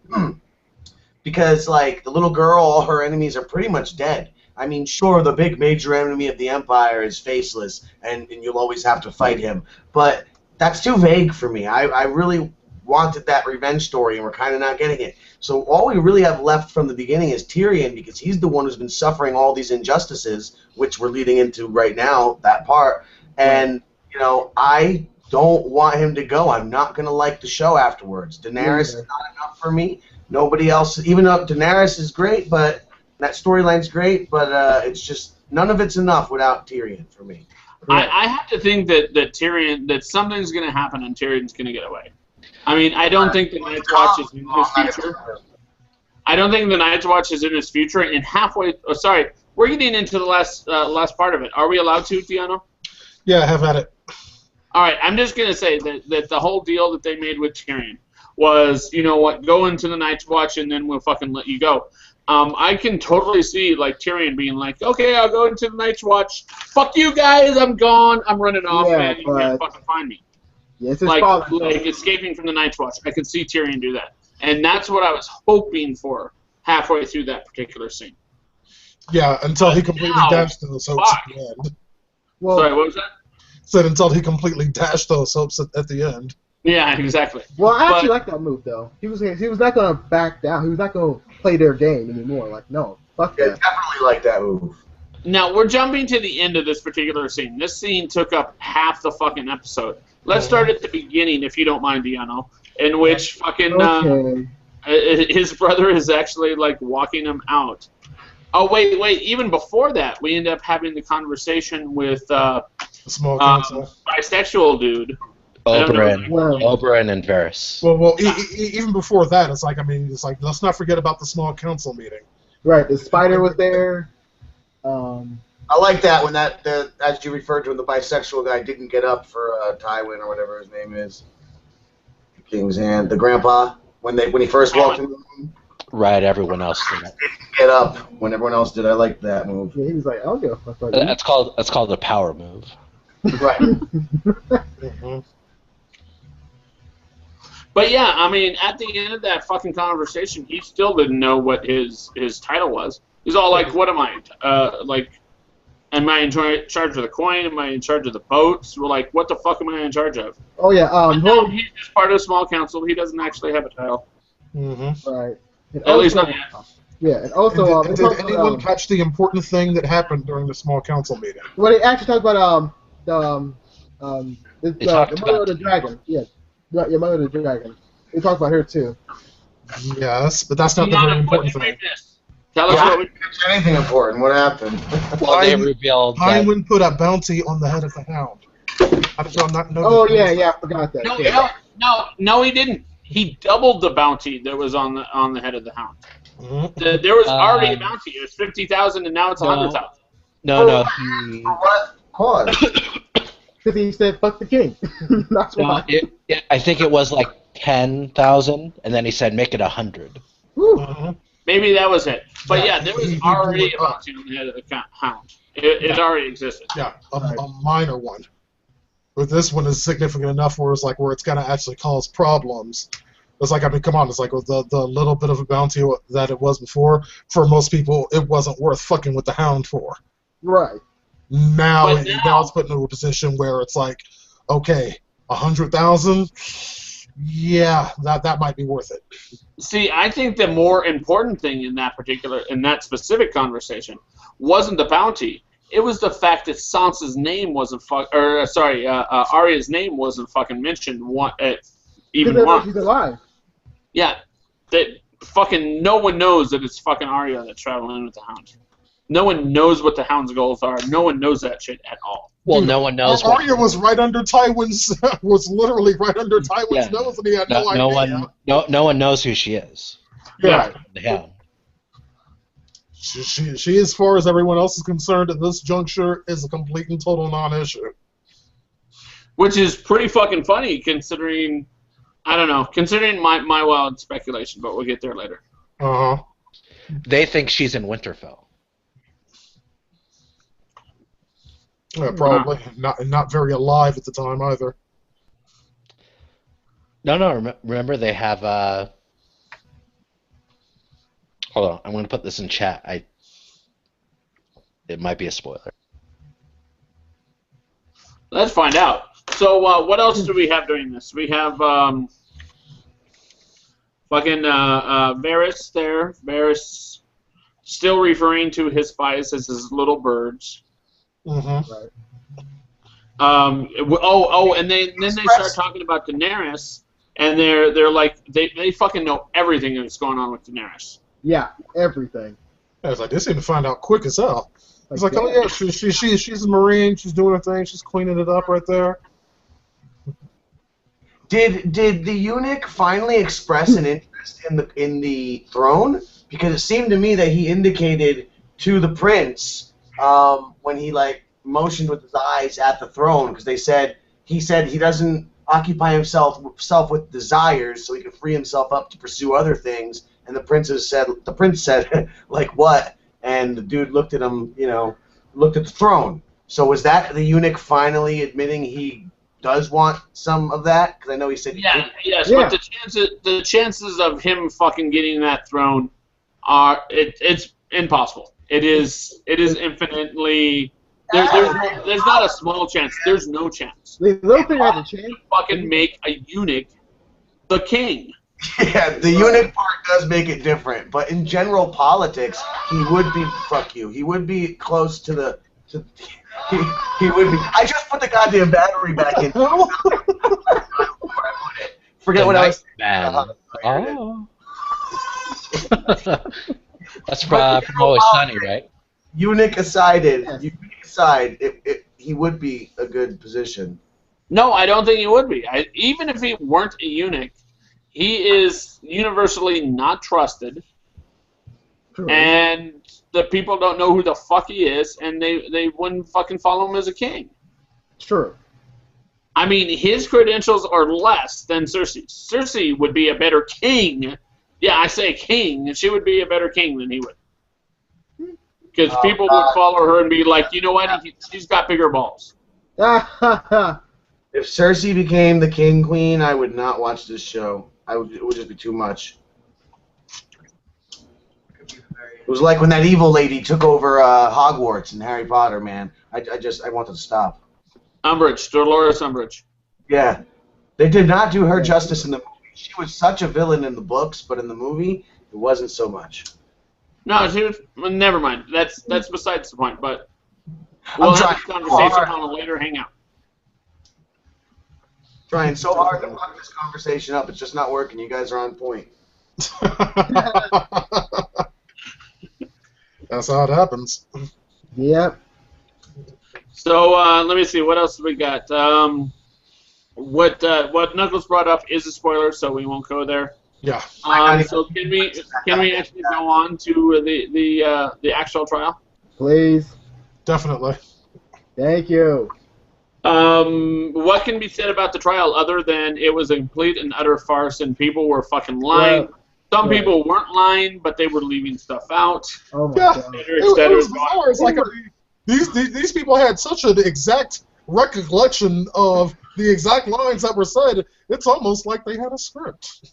because like the little girl, all her enemies are pretty much dead. I mean, sure, the big major enemy of the Empire is faceless, and you'll always have to fight him, but that's too vague for me. I really wanted that revenge story, and we're kind of not getting it. So all we really have left from the beginning is Tyrion, because he's the one who's been suffering all these injustices, which we're leading into right now, that part. And, you know, I don't want him to go. I'm not going to like the show afterwards. Daenerys is not enough for me. Nobody else, even though Daenerys is great, but that storyline's great, but it's just, none of it's enough without Tyrion for me. I have to think that Tyrion, that something's going to happen and Tyrion's going to get away. I mean, I don't think the Night's Watch is in his future. I don't think the Night's Watch is in his future. And halfway, sorry, we're getting into the last part of it. Are we allowed to, Tiano? Yeah, have at it. All right, I'm just going to say that the whole deal that they made with Tyrion was, you know what, go into the Night's Watch and then we'll fucking let you go. I can totally see like Tyrion being like, okay, I'll go into the Night's Watch. Fuck you guys, I'm gone. I'm running off, man. You can't fucking find me. Yes, Like escaping from the Night's Watch. I could see Tyrion do that. And that's what I was hoping for halfway through that particular scene. Yeah, until he completely dashed in the soaps at the end. Well, Sorry, what was that? Said until he completely dashed those hopes at the end. Yeah, exactly. well, I actually like that move though. He was not gonna back down. He was not gonna play their game anymore. Like, no, fuck Yeah, that. definitely like that move. Now, we're jumping to the end of this particular scene. This scene took up half the fucking episode. Let's start at the beginning, if you don't mind, Deanno, in which fucking Okay. his brother is actually, like, walking him out. Oh, wait, even before that, we end up having the conversation with The small council. bisexual dude. Oberyn and Varys. Well, even before that, it's like, I mean, it's like, let's not forget about the small council meeting. Right, the spider was there. I like that when as you referred to him, the bisexual guy didn't get up for Tywin or whatever his name is. King's Hand, the grandpa, when he first walked in the room. Right, everyone else did it. Didn't get up when everyone else did. I like that move. Yeah, he was like, "I'll go." That's called a power move. Right. Mm-hmm. But yeah, I mean, at the end of that fucking conversation, he still didn't know what his title was. He's all like, "What am I? Am I in charge of the coin? Am I in charge of the boats?" We're like, "What the fuck am I in charge of?" Oh yeah. No, he's just part of a small council. He doesn't actually have a title. Mm-hmm. Right. And At least also- not yet. Yeah, and also, Did anyone catch the important thing that happened during the small council meeting? well, they actually talked about the talked mother about of the dragon. Yeah, your mother of the dragon. They talked about her too. Yes, but that's not the very important thing. Tell us what we... Anything important? What happened? Well, they revealed that Tywin put a bounty on the head of the hound. How did y'all not know? Oh that? yeah, I forgot that. No, yeah. no, he didn't. He doubled the bounty that was on the head of the hound. Mhm. There was already a bounty. It was 50,000, and now it's 100,000. No. For what cause? Because he said, "Fuck the king." That's why. I think it was like 10,000, and then he said make it 100. Whew. Mhm. Maybe that was it. But yeah, there was he already blew a it up. bounty on the head of the hound. It already existed. Yeah, a minor one. But this one is significant enough where it's going to actually cause problems. It's like, I mean, come on, it's like with the little bit of a bounty that it was before, for most people, it wasn't worth fucking with the hound for. Right. Now But now- it's put into a position where it's like, okay, 100,000? Yeah, that might be worth it. See, I think the more important thing in that specific conversation wasn't the bounty. It was the fact that Sansa's name wasn't Arya's name wasn't fucking mentioned even Because once. she's alive. Yeah, that fucking no one knows that it's fucking Arya that's traveling with the Hound. No one knows what the Hound's goals are. No one knows that shit at all. Well, Dude, no one knows. what- Arya was right under Tywin's was literally right under Tywin's Yeah. nose, and he had no idea. No one knows who she is. Yeah. The Hound. She, as far as everyone else is concerned at this juncture, is a complete and total non-issue. Which is pretty fucking funny considering, I don't know, considering my wild speculation, but we'll get there later. Uh-huh. They think she's in Winterfell. Yeah, probably. Not very alive at the time either. No. Remember they have. Hold on, I'm going to put this in chat. It might be a spoiler. Let's find out. So, what else do we have during this? We have Varys there. Varys still referring to his spies as his little birds. Mm-hmm. And then they start talking about Daenerys, and they're like they fucking know everything that's going on with Daenerys. Yeah, everything. I was like, they seem to find out quick as hell. It's like, oh yeah. yeah, she's a Marine, she's doing her thing, she's cleaning it up right there. Did the eunuch finally express an interest in the throne? Because it seemed to me that he indicated to the prince when he motioned with his eyes at the throne, because he said he doesn't occupy himself with desires, so he can free himself up to pursue other things. And the prince said, like what? And the dude looked at him, looked at the throne. So was that the eunuch finally admitting he does want some of that? Because I know he said Yes, Yeah. but the chances of him fucking getting that throne are it's impossible. It is infinitely There's not a small chance. There's no chance. The little thing has a chance. Fucking make a eunuch the king. Yeah, the eunuch part does make it different, but in general politics, he would be He would be close to the. He would be. I just put the goddamn battery back in. Forget what I was. Oh. That's from Always Sunny, right? Eunuch aside, he would be a good position. No, I don't think he would be. Even if he weren't a eunuch, he is universally not trusted, and the people don't know who the fuck he is, and they wouldn't fucking follow him as a king. True. I mean, his credentials are less than Cersei. Cersei would be a better king. Yeah, I say king, and she would be a better king than he would. Because people would follow her and be like, you know what, she's got bigger balls. If Cersei became the king queen, I would not watch this show. It would just be too much. It was like when that evil lady took over Hogwarts in Harry Potter, man. I wanted to stop. Umbridge, Dolores Umbridge. Yeah. They did not do her justice in the movie. She was such a villain in the books, but in the movie, it wasn't so much. No, she was. Well, never mind. That's besides the point. But we'll have this conversation on a later hangout. Trying so hard to fuck this conversation up, it's just not working. You guys are on point. That's how it happens. Yep. So let me see. What else we got? What Knuckles brought up is a spoiler, so we won't go there. Yeah. So can we actually go on to the actual trial? Please. Definitely. Thank you. What can be said about the trial other than it was a complete and utter farce and people were fucking lying? Some people weren't lying, but they were leaving stuff out. Oh my God. It was bizarre. It's like these people had such an exact recollection of the exact lines that were said. It's almost like they had a script.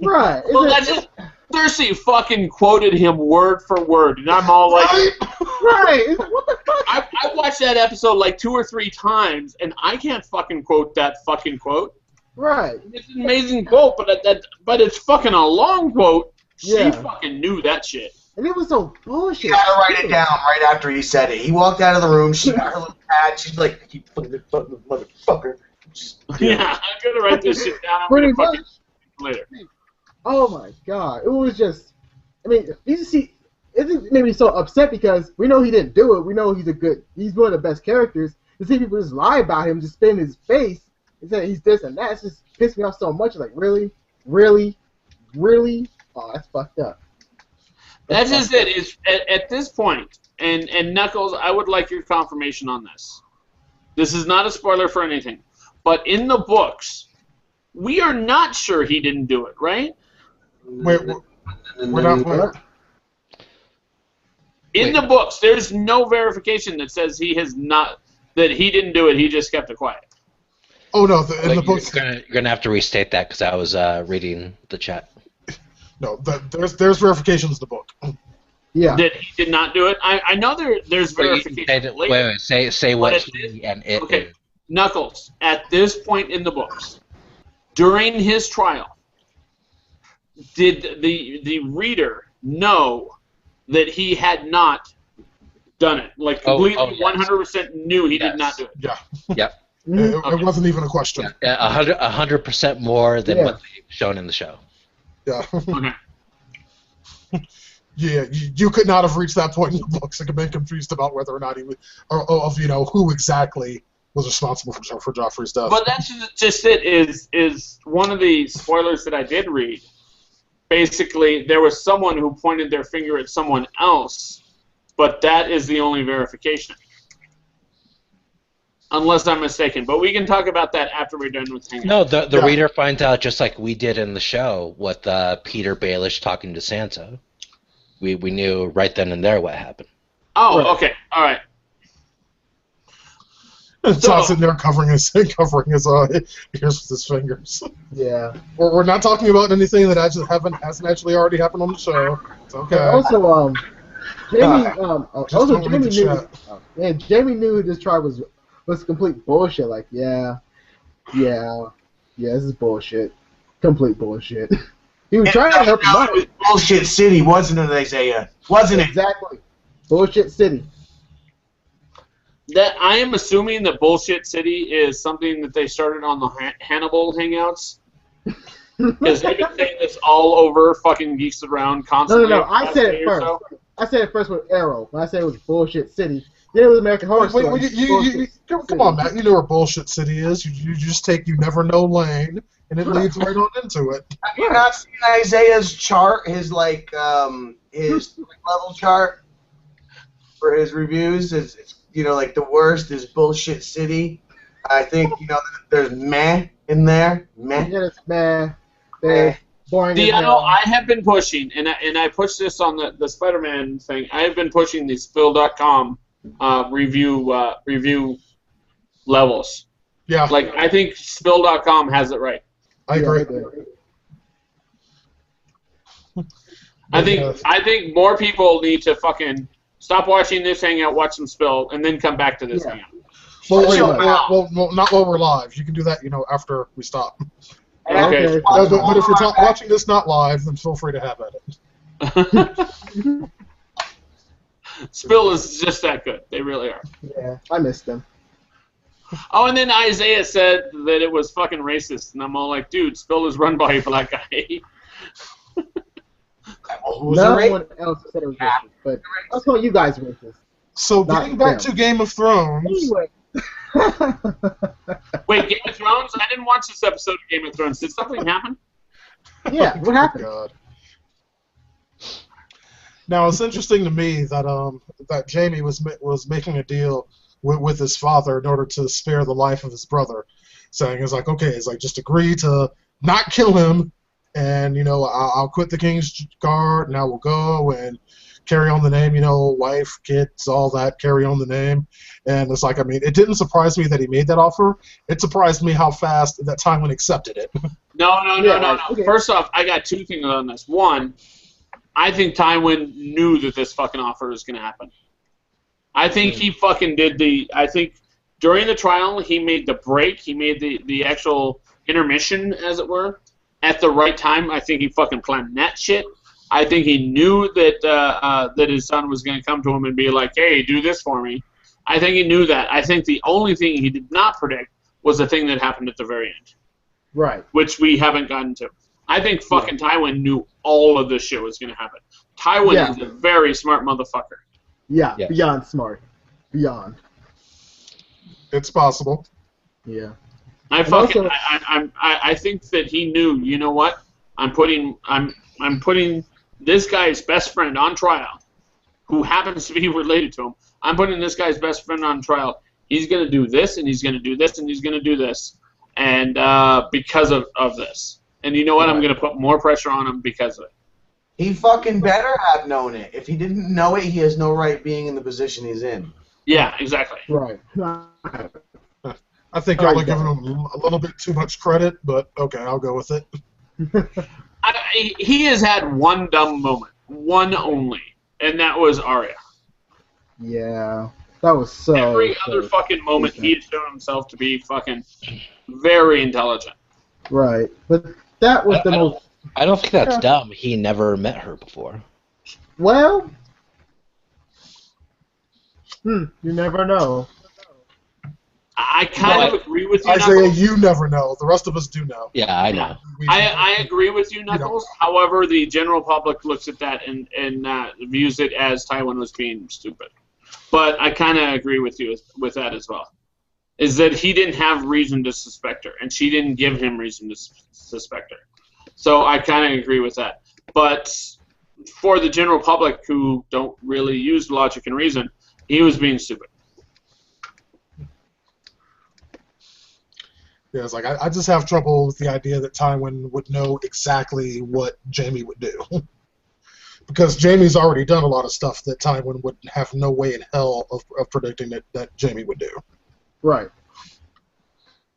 Right. Well, that's just Cersei fucking quoted him word for word, and I'm all like, right. What the fuck? I watched that episode like 2 or 3 times, and I can't fucking quote that fucking quote. Right. It's an amazing quote, but it's fucking a long quote. Yeah. She fucking knew that shit. And it was so bullshit. You gotta write it down right after he said it. He walked out of the room, she got her little pad, she's like, you fucking motherfucker. Yeah, I'm gonna write this shit down. I'm Pretty gonna fucking much. later. Oh my God. It was just, I mean, it made me so upset because we know he didn't do it. We know he's one of the best characters. To see people just lie about him, just spin his face and say he's this and that, it's just pissed me off so much. Like, really? Really? Really? Oh, that's fucked up. That's just it. It's, at this point, and Knuckles, I would like your confirmation on this. This is not a spoiler for anything. But in the books, we are not sure he didn't do it, right? Wait, we're not. In the books, there's no verification that says he didn't do it. He just kept it quiet. Oh no, in the books. You're gonna have to restate that because I was reading the chat. No, there's verifications in the book. Yeah. That he did not do it. I know there's verification. Wait, say what he and it. Okay, Knuckles. At this point in the books, during his trial, did the reader know that he had not done it? Like completely, 100% knew he did not do it. Yeah. Yep. It wasn't even a question. Yeah, 100% more than what they've shown in the show. Yeah. Okay. Yeah, you could not have reached that point in the books and been confused about whether or not he was, or who exactly was responsible for Joffrey's death. But that's just it. Is one of the spoilers that I did read. Basically, there was someone who pointed their finger at someone else, but that is the only verification. Unless I'm mistaken. But we can talk about that after we're done with Hangout. No, the reader finds out just like we did in the show with Peter Baelish talking to Sansa. We knew right then and there what happened. Oh, right. Okay. All right. Todd's sitting there covering his ears with his fingers. Yeah. We're not talking about anything that hasn't actually already happened on the show. It's okay. Also, Jamie, Just also don't read Jamie the knew. chat. Man, Jamie knew this trial was complete bullshit. Like, yeah, this is bullshit. Complete bullshit. He was trying to help him out. It was bullshit city, wasn't it, Isaiah? Wasn't it? Exactly. Bullshit city. That I am assuming that Bullshit City is something that they started on the Hannibal Hangouts. Because they've been saying this all over fucking Geeks Around constantly. No. I said it first. I said it first with Arrow. When I said it was Bullshit City. Then it was American Horror Story. Come on, Matt. You know where Bullshit City is. You just take You Never Know Lane, and it leads right on into it. Have you not seen Isaiah's chart? His his level chart for his reviews is like the worst is Bullshit City. I think there's meh in there. Meh. Yeah, it's meh. There's boring. I have been pushing, and I pushed this on the Spider-Man thing. I have been pushing the Spill.com review levels. Yeah. Like, I think Spill.com has it right. I agree. I think more people need to fucking stop watching this hangout, watch some Spill, and then come back to this hangout. Well, not while we're live. You can do that, after we stop. Okay. But if you're watching this not live, then feel free to have at it. Spill is just that good. They really are. Yeah, I missed them. Oh, and then Isaiah said that it was fucking racist, and I'm all like, dude, Spill is run by a black guy. No one else said it was racist, but I'll call you guys racist. So getting back to Game of Thrones. Anyway. Wait, Game of Thrones? I didn't watch this episode of Game of Thrones. Did something happen? Yeah, what happened? God. Now it's interesting to me that that Jaime was making a deal with his father in order to spare the life of his brother, saying just agree to not kill him, and I'll quit the King's Guard and I will go and carry on the name, wife, kids, all that, carry on the name. And it's it didn't surprise me that he made that offer. It surprised me how fast that Tywin accepted it. No. Okay. First off, I got two things on this. One, I think Tywin knew that this fucking offer was going to happen. I think he fucking I think during the trial, he made the break, he made the actual intermission, as it were, at the right time. I think he fucking planned that shit. I think he knew that that his son was going to come to him and be like, hey, do this for me. I think he knew that. I think the only thing he did not predict was the thing that happened at the very end. Right. Which we haven't gotten to. I think fucking Tywin knew all of this shit was going to happen. Tywin is a very smart motherfucker. Yeah, beyond smart. Beyond. It's possible. Yeah. I think that he knew, you know what? I'm putting this guy's best friend on trial, who happens to be related to him. I'm putting this guy's best friend on trial. He's going to do this, and he's going to do this, and he's going to do this, and because of this. And you know what? I'm going to put more pressure on him because of it. He fucking better have known it. If he didn't know it, he has no right being in the position he's in. Yeah, exactly. Right. I think y'all are giving him a little bit too much credit, but okay, I'll go with it. He has had one dumb moment. One only. And that was Arya. Yeah. That was so... Every other fucking moment, he had shown himself to be fucking very intelligent. Right. But that was the most... I don't think that's dumb. He never met her before. Well... you never know. I kind of agree with you, Isaiah, Knuckles. you never know. The rest of us do know. Yeah, I know. I agree with you, Knuckles. However, the general public looks at that and views it as Tywin was being stupid. But I kind of agree with you with that as well. Is that he didn't have reason to suspect her, and she didn't give him reason to suspect her. So I kind of agree with that. But for the general public who don't really use logic and reason, he was being stupid. Yeah, it's I just have trouble with the idea that Tywin would know exactly what Jaime would do. Because Jaime's already done a lot of stuff that Tywin would have no way in hell of predicting that Jaime would do. Right.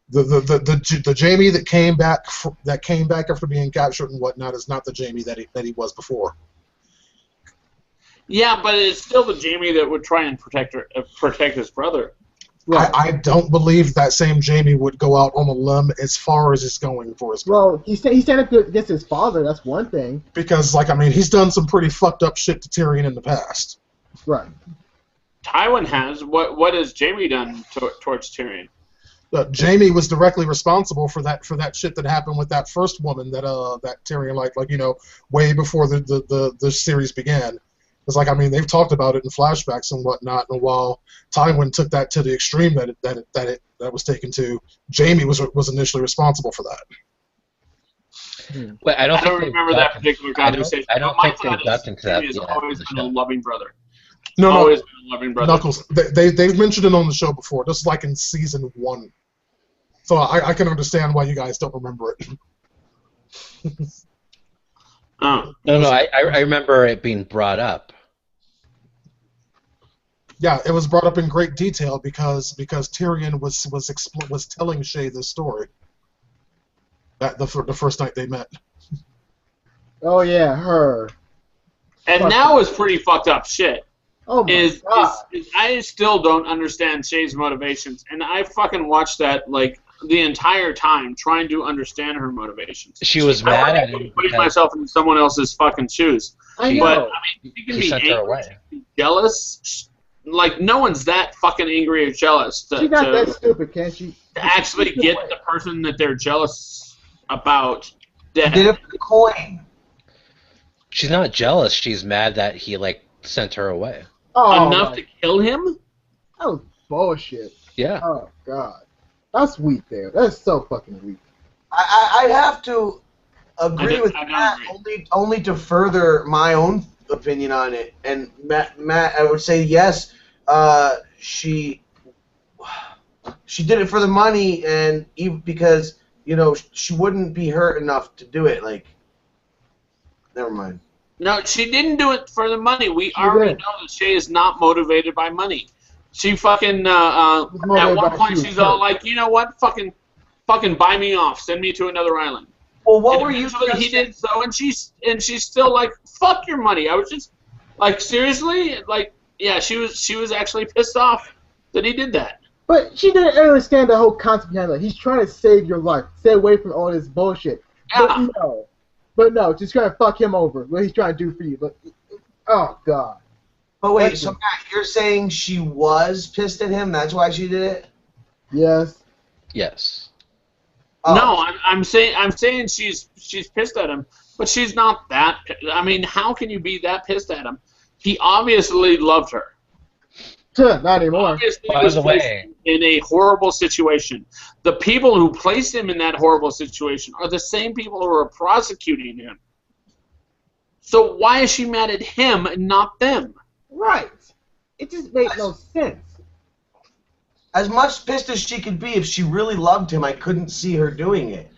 The Jaime that came back after being captured and whatnot is not the Jaime that he was before. Yeah, but it's still the Jamie that would try and protect his brother. Right. I don't believe that same Jamie would go out on a limb as far as he's going for his brother. Well, he stand up against his father. That's one thing. Because, like, I mean, he's done some pretty fucked up shit to Tyrion in the past. Right. Tywin has. What has Jamie done towards Tyrion? Jamie was directly responsible for that shit that happened with that first woman that Tyrion liked, like, you know, way before the series began. It's like, I mean, they've talked about it in flashbacks and whatnot, and while Tywin took that to the extreme that it was taken to, Jamie was initially responsible for that. But I don't remember that particular conversation. I don't think they've gotten to that Jamie has yet. always been a loving brother. No, Always been a loving brother. Knuckles. They've mentioned it on the show before. This is like in season 1, so I can understand why you guys don't remember it. Oh. No, I remember it being brought up. Yeah, it was brought up in great detail because Tyrion was telling Shay this story. That the first night they met. Oh yeah, her. And now is pretty fucked up shit. Oh my God. I still don't understand Shay's motivations, and I fucking watched that like the entire time trying to understand her motivations. She was mad at him. Putting myself in someone else's fucking shoes. I know. But I mean, she can He be sent her angry, away. she can be jealous. Like no one's that fucking angry or jealous She's not that stupid, can she? to actually get the person that they're jealous about dead. Did it for the coin. She's not jealous. She's mad that he like sent her away. Oh, Enough to kill him? that was bullshit. Yeah. Oh God, that's weak. There, that's so fucking weak. I have to agree with I don't Matt agree. only to further my own opinion on it. And Matt, I would say yes. She did it for the money, and even because she wouldn't be hurt enough to do it. Like, never mind. No, she didn't do it for the money. We already know that Shay is not motivated by money. She fucking at one point she's all like, you know what, fucking buy me off, send me to another island. Well, what And were you? eventually he did so, and she's still like, fuck your money. I was just like, seriously, like, yeah, she was actually pissed off that he did that. But she didn't understand the whole concept behind it. Like, he's trying to save your life. Stay away from all this bullshit. Yeah. But no, just trying to fuck him over. What he's trying to do for you. But oh God. But wait, so Matt, you're saying she was pissed at him? That's why she did it? Yes. Yes. Oh. No, I'm saying she's pissed at him, but she's not that. I mean, how can you be that pissed at him? He obviously loved her. Not anymore. Obviously, By he was the placed way- in a horrible situation. The people who placed him in that horrible situation are the same people who are prosecuting him. So why is she mad at him and not them? Right. It just made no sense. As much pissed as she could be, if she really loved him, I couldn't see her doing it.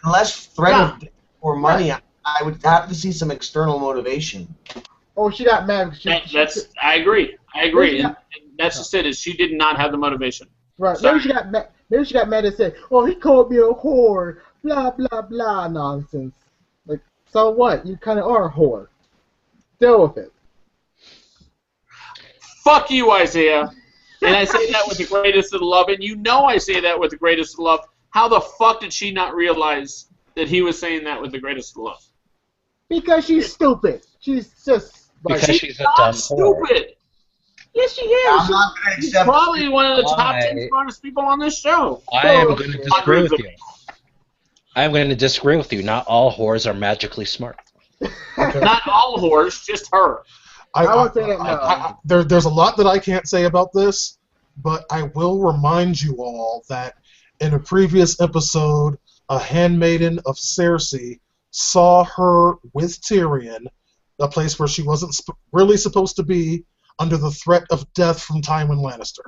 Unless threat of death or money, I would have to see some external motivation. Oh, she got mad. Because I agree. Yeah. And that's just it. Is she did not have the motivation. Right. Sorry. Maybe she got mad. Maybe she got mad and said, "Oh, he called me a whore." Blah blah blah nonsense. Like, so what? You kind of are a whore. Deal with it. Fuck you, Isaiah. And I say that with the greatest of love, and you know I say that with the greatest of love. How the fuck did she not realize that he was saying that with the greatest of love? Because she's stupid. She's just like, Because she's a Not dumb whore. stupid. yes, she is. I'm not going to She's accept probably one of the top 10 Why? smartest people on this show. I am going to disagree with Hundreds of you. I'm going to disagree with you. Not all whores are magically smart. Not all whores, just her. I would say that no. There's a lot that I can't say about this, but I will remind you all that in a previous episode, a handmaiden of Cersei saw her with Tyrion, a place where she wasn't really supposed to be, under the threat of death from Tywin Lannister.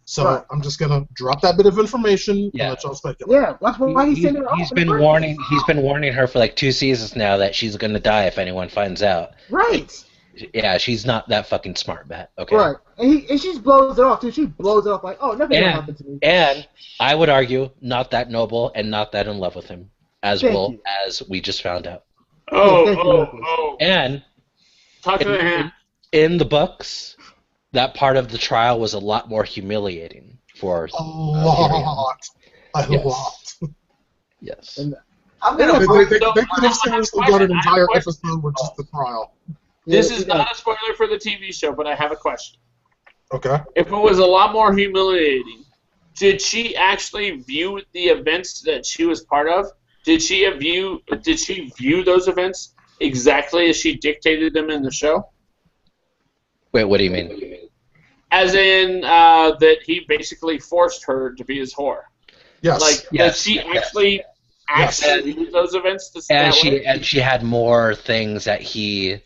So Right. I'm just gonna drop that bit of information Yeah. and let y'all speculate. Yeah, that's why he's sending her off. He's in the been first warning. place. He's been warning her for like 2 seasons now that she's going to die if anyone finds out. Right. Yeah, she's not that fucking smart, Matt. Okay. Right. And she just blows it off too. She blows it off like, oh, nothing And- happened to me. And I would argue not that noble and not that in love with him, as Thank well you. as we just found out. Oh, thank you, Nicholas. oh. And Talk to the hand. In the books, that part of the trial was a lot more humiliating for A Tyrion. lot. A Yes. lot. Yes. And I'm They, gonna they, put they, So, they could have I have a seriously done an question. I have a entire question. episode with just the trial. This yeah, is not a spoiler for the TV show, but I have a question. Okay. If it was a lot more humiliating, did she actually view the events that she was part of? Did she view those events exactly as she dictated them in the show? Wait, what do you mean? As in that he basically forced her to be his whore. Yes. Like, Yes, does she yes. actually view those events And that way? she had more things that she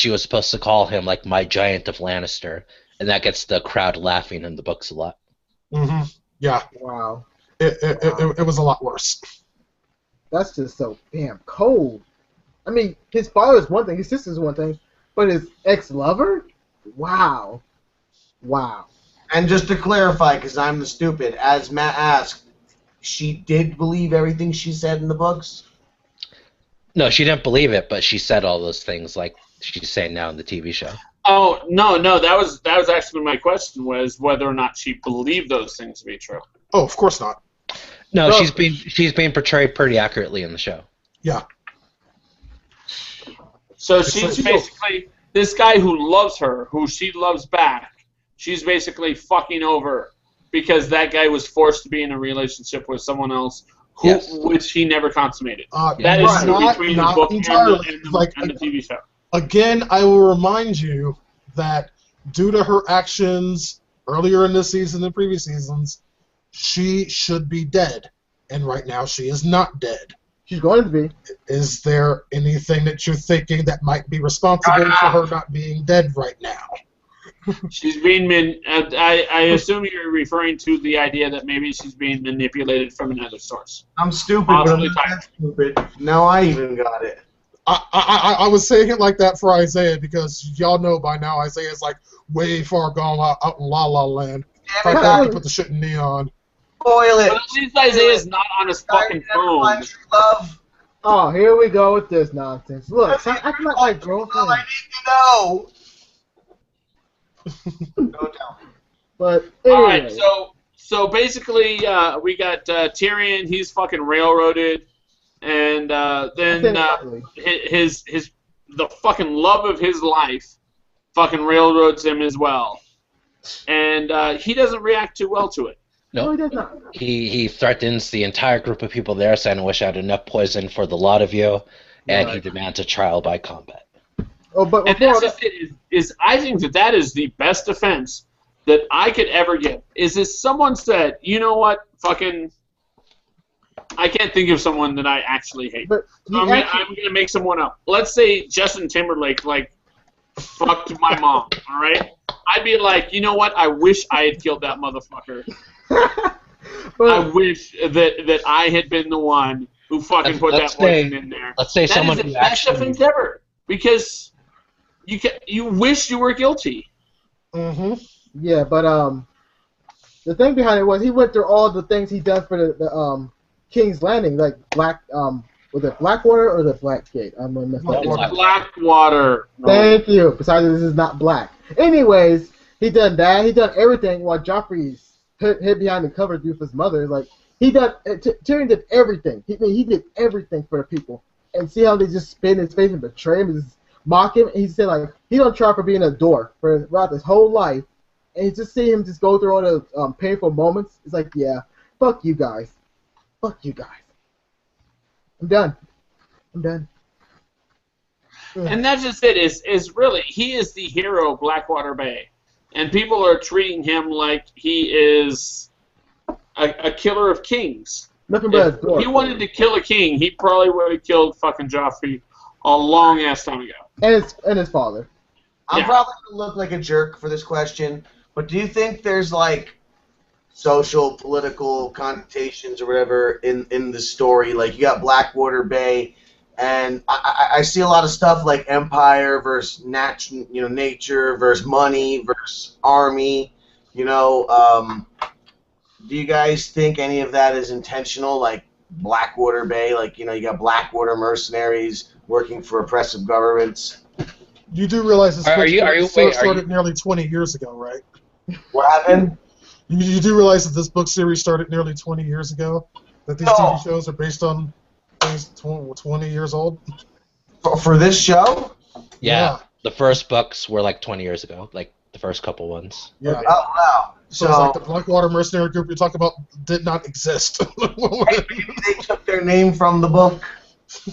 was supposed to call him, like my giant of Lannister, and that gets the crowd laughing in the books a lot. Mm-hmm. Yeah. wow, It was a lot worse. that's just so damn cold. I mean, his father's one thing, his sister's one thing, but his ex-lover? Wow. Wow. And just to clarify, because I'm the stupid, as Matt asked, she did believe everything she said in the books? No, she didn't believe it, but she said all those things like she's saying now in the TV show. Oh no, that was actually my question, was whether or not she believed those things to be true. Oh, of course not. No, No. she's being portrayed pretty accurately in the show. Yeah. So It's she's like- basically this guy who loves her, who she loves back. She's basically fucking over because that guy was forced to be in a relationship with someone else, Yes. which he never consummated. That That is is true between the book entirely. and the TV show. Again, I will remind you that due to her actions earlier in this season and previous seasons, she should be dead. And right now she is not dead. She's going to be. Is there anything that you're thinking that might be responsible for her not being dead right now? She's being I assume you're referring to the idea that maybe she's being manipulated from another source. I'm stupid, but I'm Possibly not that stupid. Now I even got it. I was saying it like that for Isaiah because y'all know by now Isaiah's like way far gone out in La La Land. Damn I it, have to guys, put the shit in neon. spoil it. But at least Isaiah's not on his fucking phone. Love. Oh, here we go with this nonsense. Look, stop acting like my I girlfriend. need to know. Don't tell me. But All anyway, right, so basically we got Tyrion. He's fucking railroaded, and then his the fucking love of his life fucking railroads him as well, and he doesn't react too well to it. no, No, he does not. he threatens the entire group of people there, saying, "I wish I had enough poison for the lot of you," and he Right. demands a trial by combat. Oh, but And before that's just it. Is I think that is the best defense that I could ever give. Is if someone said, you know what, fucking, I can't think of someone that I actually hate. but he I'm actually, gonna make someone up. Let's say Justin Timberlake fucked my mom. All right, I'd be like, you know what? I wish I had killed that motherfucker. I but wish that I had been the one who fucking put Let's that poison in there. Let's say That someone is the who best actually defense ever because you wish you were guilty. Mm-hmm. yeah, but the thing behind it was he went through all the things he done for the King's Landing, like was it Blackwater or the Blackgate? I'm gonna mess that up. Blackwater. Blackwater. Thank you. Besides, this is not black. Anyways, he done that. He done everything while Joffrey's hid behind the cover due for his mother. Like Tyrion did everything. He did everything for the people. And see how they just spin his face and betray him and just mock him. And he said like he don't try for being a dork throughout his whole life. And you just see him just go through all the painful moments. It's like, yeah, fuck you guys. Fuck you guys. I'm done. And that's just it. Is really he is the hero of Blackwater Bay, and people are treating him like he is a killer of kings. Nothing but a If dork. he wanted to kill a king, he probably would have killed fucking Joffrey a long ass time ago. And his father. I'm Yeah. probably going to look like a jerk for this question, but do you think there's like social, political connotations or whatever in the story? Like you got Blackwater Bay, and I see a lot of stuff like empire versus nature versus money versus army. Do you guys think any of that is intentional? Like Blackwater Bay, like you got Blackwater mercenaries working for oppressive governments. You do realize this Are book you started nearly 20 years ago, right? What happened? You do realize that this book series started nearly 20 years ago? That these No. TV shows are based on things 20 years old? For this show? Yeah. The first books were like 20 years ago, like the first couple ones. Yeah. Oh, wow. So it's like the Blackwater Mercenary Group you're talking about did not exist. Maybe they took their name from the book.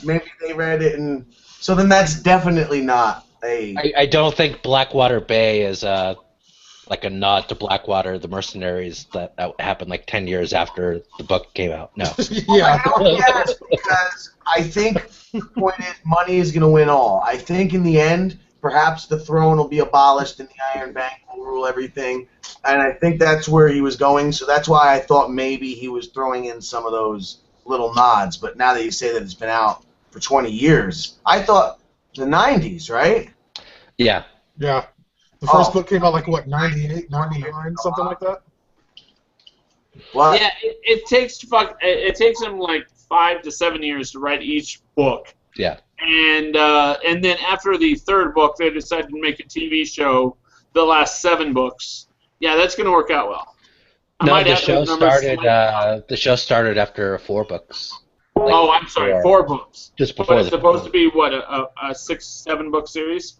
Maybe they read it, and so then that's definitely not a. I don't think Blackwater Bay is like a nod to Blackwater, the mercenaries that happened like 10 years after the book came out. No. Yeah. Yes, because I think the point is money is going to win all. I think in the end, perhaps the throne will be abolished and the Iron Bank will rule everything, and I think that's where he was going. So that's why I thought maybe he was throwing in some of those little nods. But now that you say that it's been out for 20 years, I thought the 90s, right? Yeah. Yeah. The first book came out like, what, 98, 99, something like that? What? Yeah, it takes him like 5 to 7 years to write each book. Yeah. And then after the third book, they decided to make a TV show. The last 7 books. Yeah, that's going to work out well. No, the show started after 4 books. Like I'm sorry, 4 books. Just before But it's supposed to be what, a 6, 7 book series?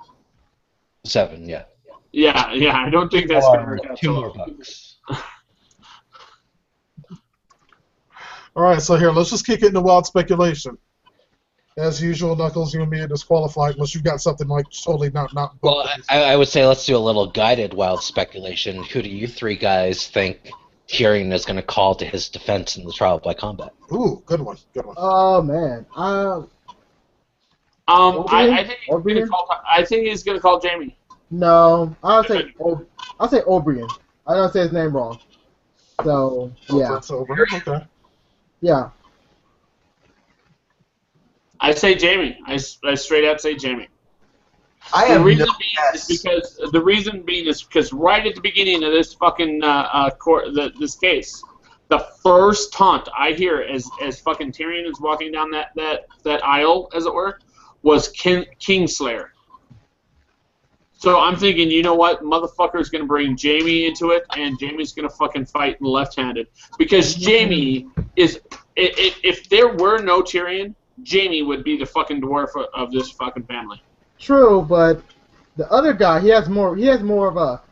7, yeah. Yeah, I don't think that's going to work out. 2 more books. All right, so here, let's just kick it into wild speculation. As usual, Knuckles, you and me are disqualified unless you've got something like totally not. Well, I would say let's do a little guided wild speculation. Who do you 3 guys think Tyrion is going to call to his defense in the trial by combat? Ooh, good one. Oh man. I think he's going to call Jamie. No, I'll say Oberyn. I don't say his name wrong. So yeah. That's over. Okay. Yeah. I say Jamie. I straight out say Jamie. The reason being is because right at the beginning of this fucking this case, the first taunt I hear as fucking Tyrion is walking down that aisle, as it were, was Kingslayer. So I'm thinking, you know what, motherfucker's gonna bring Jamie into it, and Jamie's gonna fucking fight left-handed because Jamie is. If there were no Tyrion, Jamie would be the fucking dwarf of this fucking family. True, but the other guy, he has more of a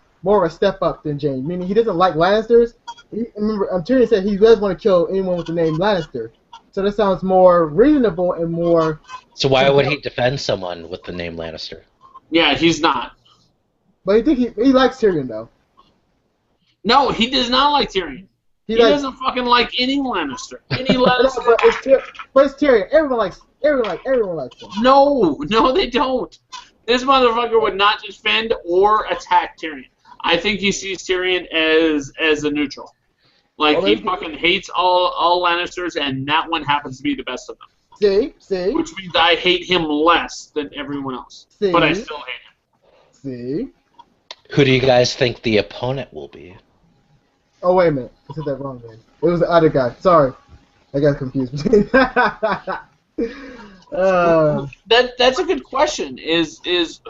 step up than Jamie. Meaning he doesn't like Lannisters. Remember, Tyrion said he does want to kill anyone with the name Lannister. So that sounds more reasonable and more. So why would he defend someone with the name Lannister? Yeah, he's not. But he likes Tyrion though. No, he does not like Tyrion. He doesn't fucking like any Lannister. Any Lannister. but it's Tyrion. Everyone likes him. No, they don't. This motherfucker would not defend or attack Tyrion. I think he sees Tyrion as a neutral. Like, he fucking hates all Lannisters, and that one happens to be the best of them. See? Which means I hate him less than everyone else. See? But I still hate See? him. Who do you guys think the opponent will be? Oh, wait a minute. I said that wrong, man. It was the other guy. Sorry. I got confused between That's a good question. Is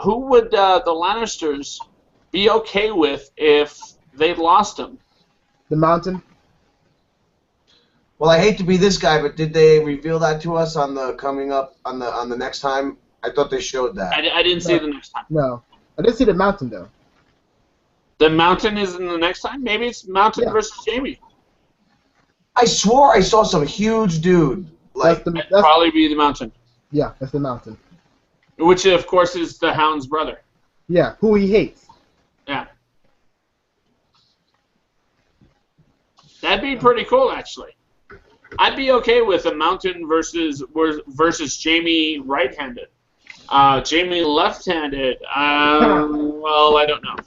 who would the Lannisters be okay with if they lost him? The Mountain? Well, I hate to be this guy, but did they reveal that to us on the coming up on the next time? I thought they showed that. I didn't see the next time. No. I didn't see the Mountain, though. The Mountain is in the next time? Maybe it's Mountain versus Jamie. I swore I saw some huge dude. Like That'd probably be the Mountain. Yeah, that's the Mountain. Which, of course, is the Hound's brother. Yeah, who he hates. Yeah. That'd be pretty cool, actually. I'd be okay with a Mountain versus Jamie right-handed. Jamie left-handed. Well, I don't know.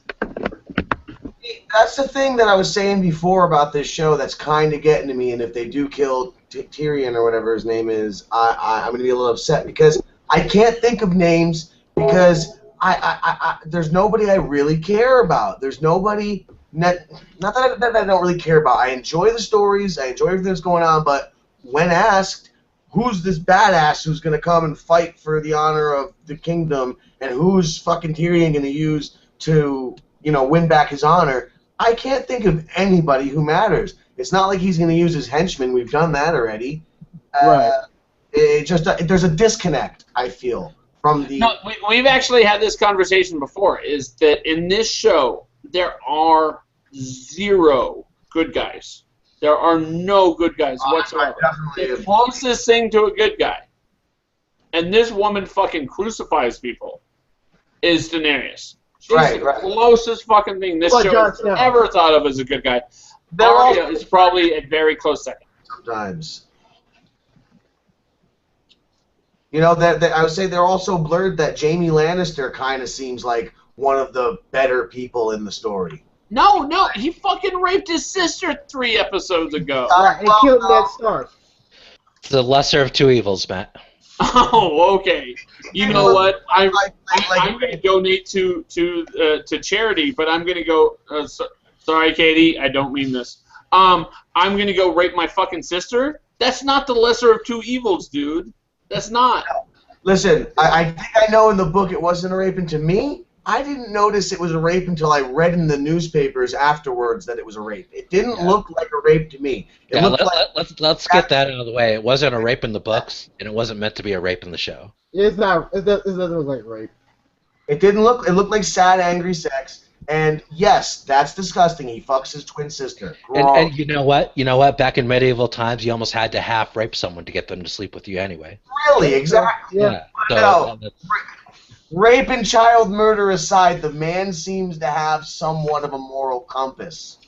that's the thing that I was saying before about this show that's kind of getting to me. And if they do kill Tyrion or whatever his name is, I'm going to be a little upset because I can't think of names because there's nobody I really care about. There's nobody. Not that I don't really care about. I enjoy the stories. I enjoy everything that's going on. But when asked, who's this badass who's going to come and fight for the honor of the kingdom, and who's fucking Tyrion going to use to, win back his honor, I can't think of anybody who matters. It's not like he's going to use his henchmen. We've done that already. Right. There's a disconnect, I feel, from the... No, we've actually had this conversation before, is that in this show, there are 0 good guys. There are no good guys whatsoever. The closest thing to a good guy, and this woman fucking crucifies people, is Daenerys. She's the closest fucking thing this show has ever thought of as a good guy. Arya is probably a very close second. Sometimes. I would say they're also blurred that Jaime Lannister kind of seems like one of the better people in the story. No, he fucking raped his sister 3 episodes ago. And killed Ned Stark. The lesser of two evils, Matt. Oh, okay. You know what? I'm going to donate to charity, but I'm going to go. Sorry, Katie, I don't mean this. I'm going to go rape my fucking sister. That's not the lesser of two evils, dude. That's not. Listen, I think I know in the book it wasn't a rape, and to me, I didn't notice it was a rape until I read in the newspapers afterwards that it was a rape. It didn't look like a rape to me. Let's get that out of the way. It wasn't a rape in the books, and it wasn't meant to be a rape in the show. It's not. It doesn't look like rape. It didn't look. It looked like sad, angry sex. And yes, that's disgusting. He fucks his twin sister. And you know what? Back in medieval times, you almost had to half rape someone to get them to sleep with you anyway. Really? Exactly. Yeah. Rape and child murder aside, the man seems to have somewhat of a moral compass.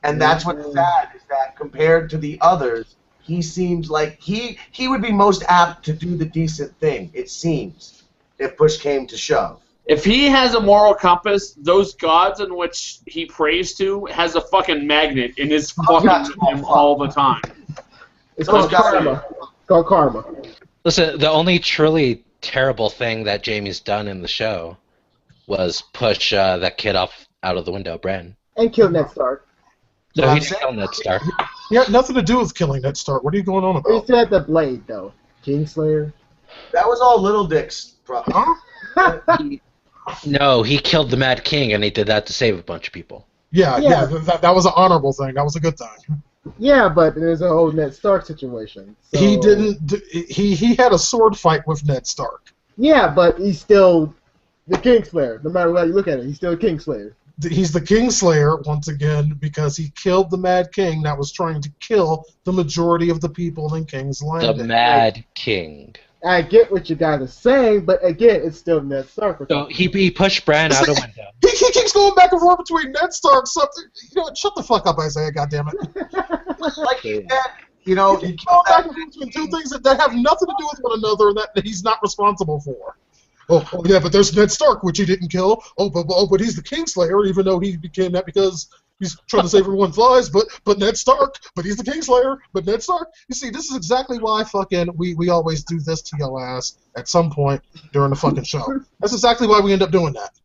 And that's what's sad, is that compared to the others, he seems like he would be most apt to do the decent thing, it seems, if push came to shove. If he has a moral compass, those gods in which he prays to has a fucking magnet and is fucking with him all the time. It's called karma. It's called karma. Listen, the only truly terrible thing that Jamie's done in the show was push that kid out of the window, Bran. And kill Ned Stark. No, he didn't kill Ned Stark. He had nothing to do with killing Ned Stark. What are you going on about? He said the blade, though. Kingslayer. That was all Little Dick's problem. No, he killed the Mad King, and he did that to save a bunch of people. Yeah. That was an honorable thing. That was a good thing. Yeah, but there's a whole Ned Stark situation. So... He didn't. He had a sword fight with Ned Stark. Yeah, but he's still the Kingslayer. No matter how you look at it, he's still a Kingslayer. He's the Kingslayer once again because he killed the Mad King that was trying to kill the majority of the people in King's Landing. The Mad King. I get what you guys are saying, but again, it's still Ned Stark. So he pushed Bran out a window. He keeps going back and forth between Ned Stark, something. Shut the fuck up, Isaiah. Goddammit. Like he said, he keeps going back and forth between two things that have nothing to do with one another and that he's not responsible for. Oh yeah, but there's Ned Stark, which he didn't kill. But he's the Kingslayer, even though he became that because he's trying to save everyone's lives. But Ned Stark, but he's the Kingslayer. But Ned Stark. You see, this is exactly why we always do this to your ass at some point during the fucking show. That's exactly why we end up doing that.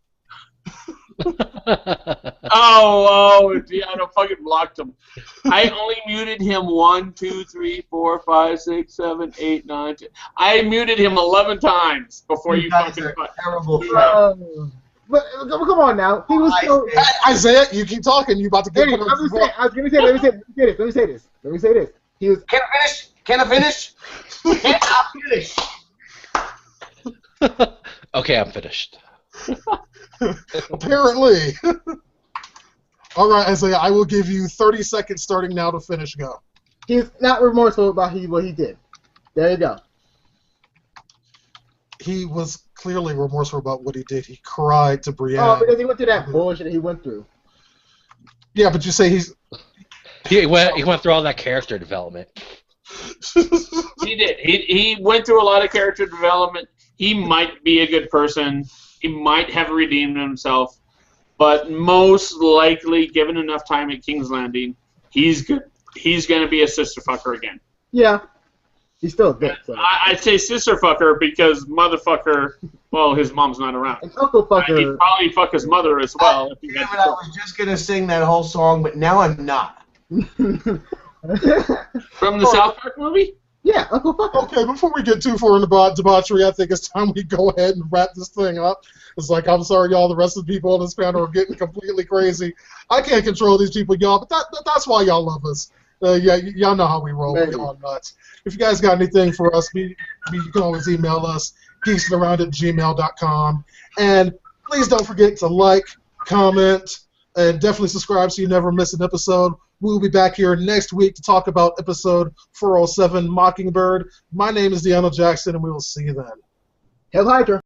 Deanna fucking blocked him. I only muted him 1, 2, 3, 4, 5, 6, 7, 8, 9, 10. I muted him 11 times before you fucking. Terrible. But come on now, he was so. Isaiah, you keep talking. You about to get. Let me say this. He was. Can I finish? Can I finish? Okay, I'm finished. Apparently. All right, Isaiah, I will give you 30 seconds starting now to finish. Go. He's not remorseful about what he did. There you go. He was clearly remorseful about what he did. He cried to Brienne. Oh, because he went through that bullshit he went through. Yeah, but you say He went through all that character development. He did. He went through a lot of character development. He might be a good person. He might have redeemed himself. But most likely, given enough time at King's Landing, he's good. He's going to be a sister fucker again. Yeah. He's still a bitch. So. I say sister fucker because motherfucker, well, his mom's not around. And uncle fucker. He'd probably fuck his mother as well. I was just going to sing that whole song, but now I'm not. From the South Park movie? Yeah, Uncle Fucker. Okay, before we get too far into debauchery, I think it's time we go ahead and wrap this thing up. It's like, I'm sorry, y'all, the rest of the people on this panel are getting completely crazy. I can't control these people, y'all, but that's why y'all love us. Yeah, y'all know how we roll. We're all nuts. If you guys got anything for us, you can always email us, geeksandaround@gmail.com. And please don't forget to like, comment, and definitely subscribe so you never miss an episode. We'll be back here next week to talk about episode 407, Mockingbird. My name is Deanna Jackson, and we will see you then. Hail Hydra.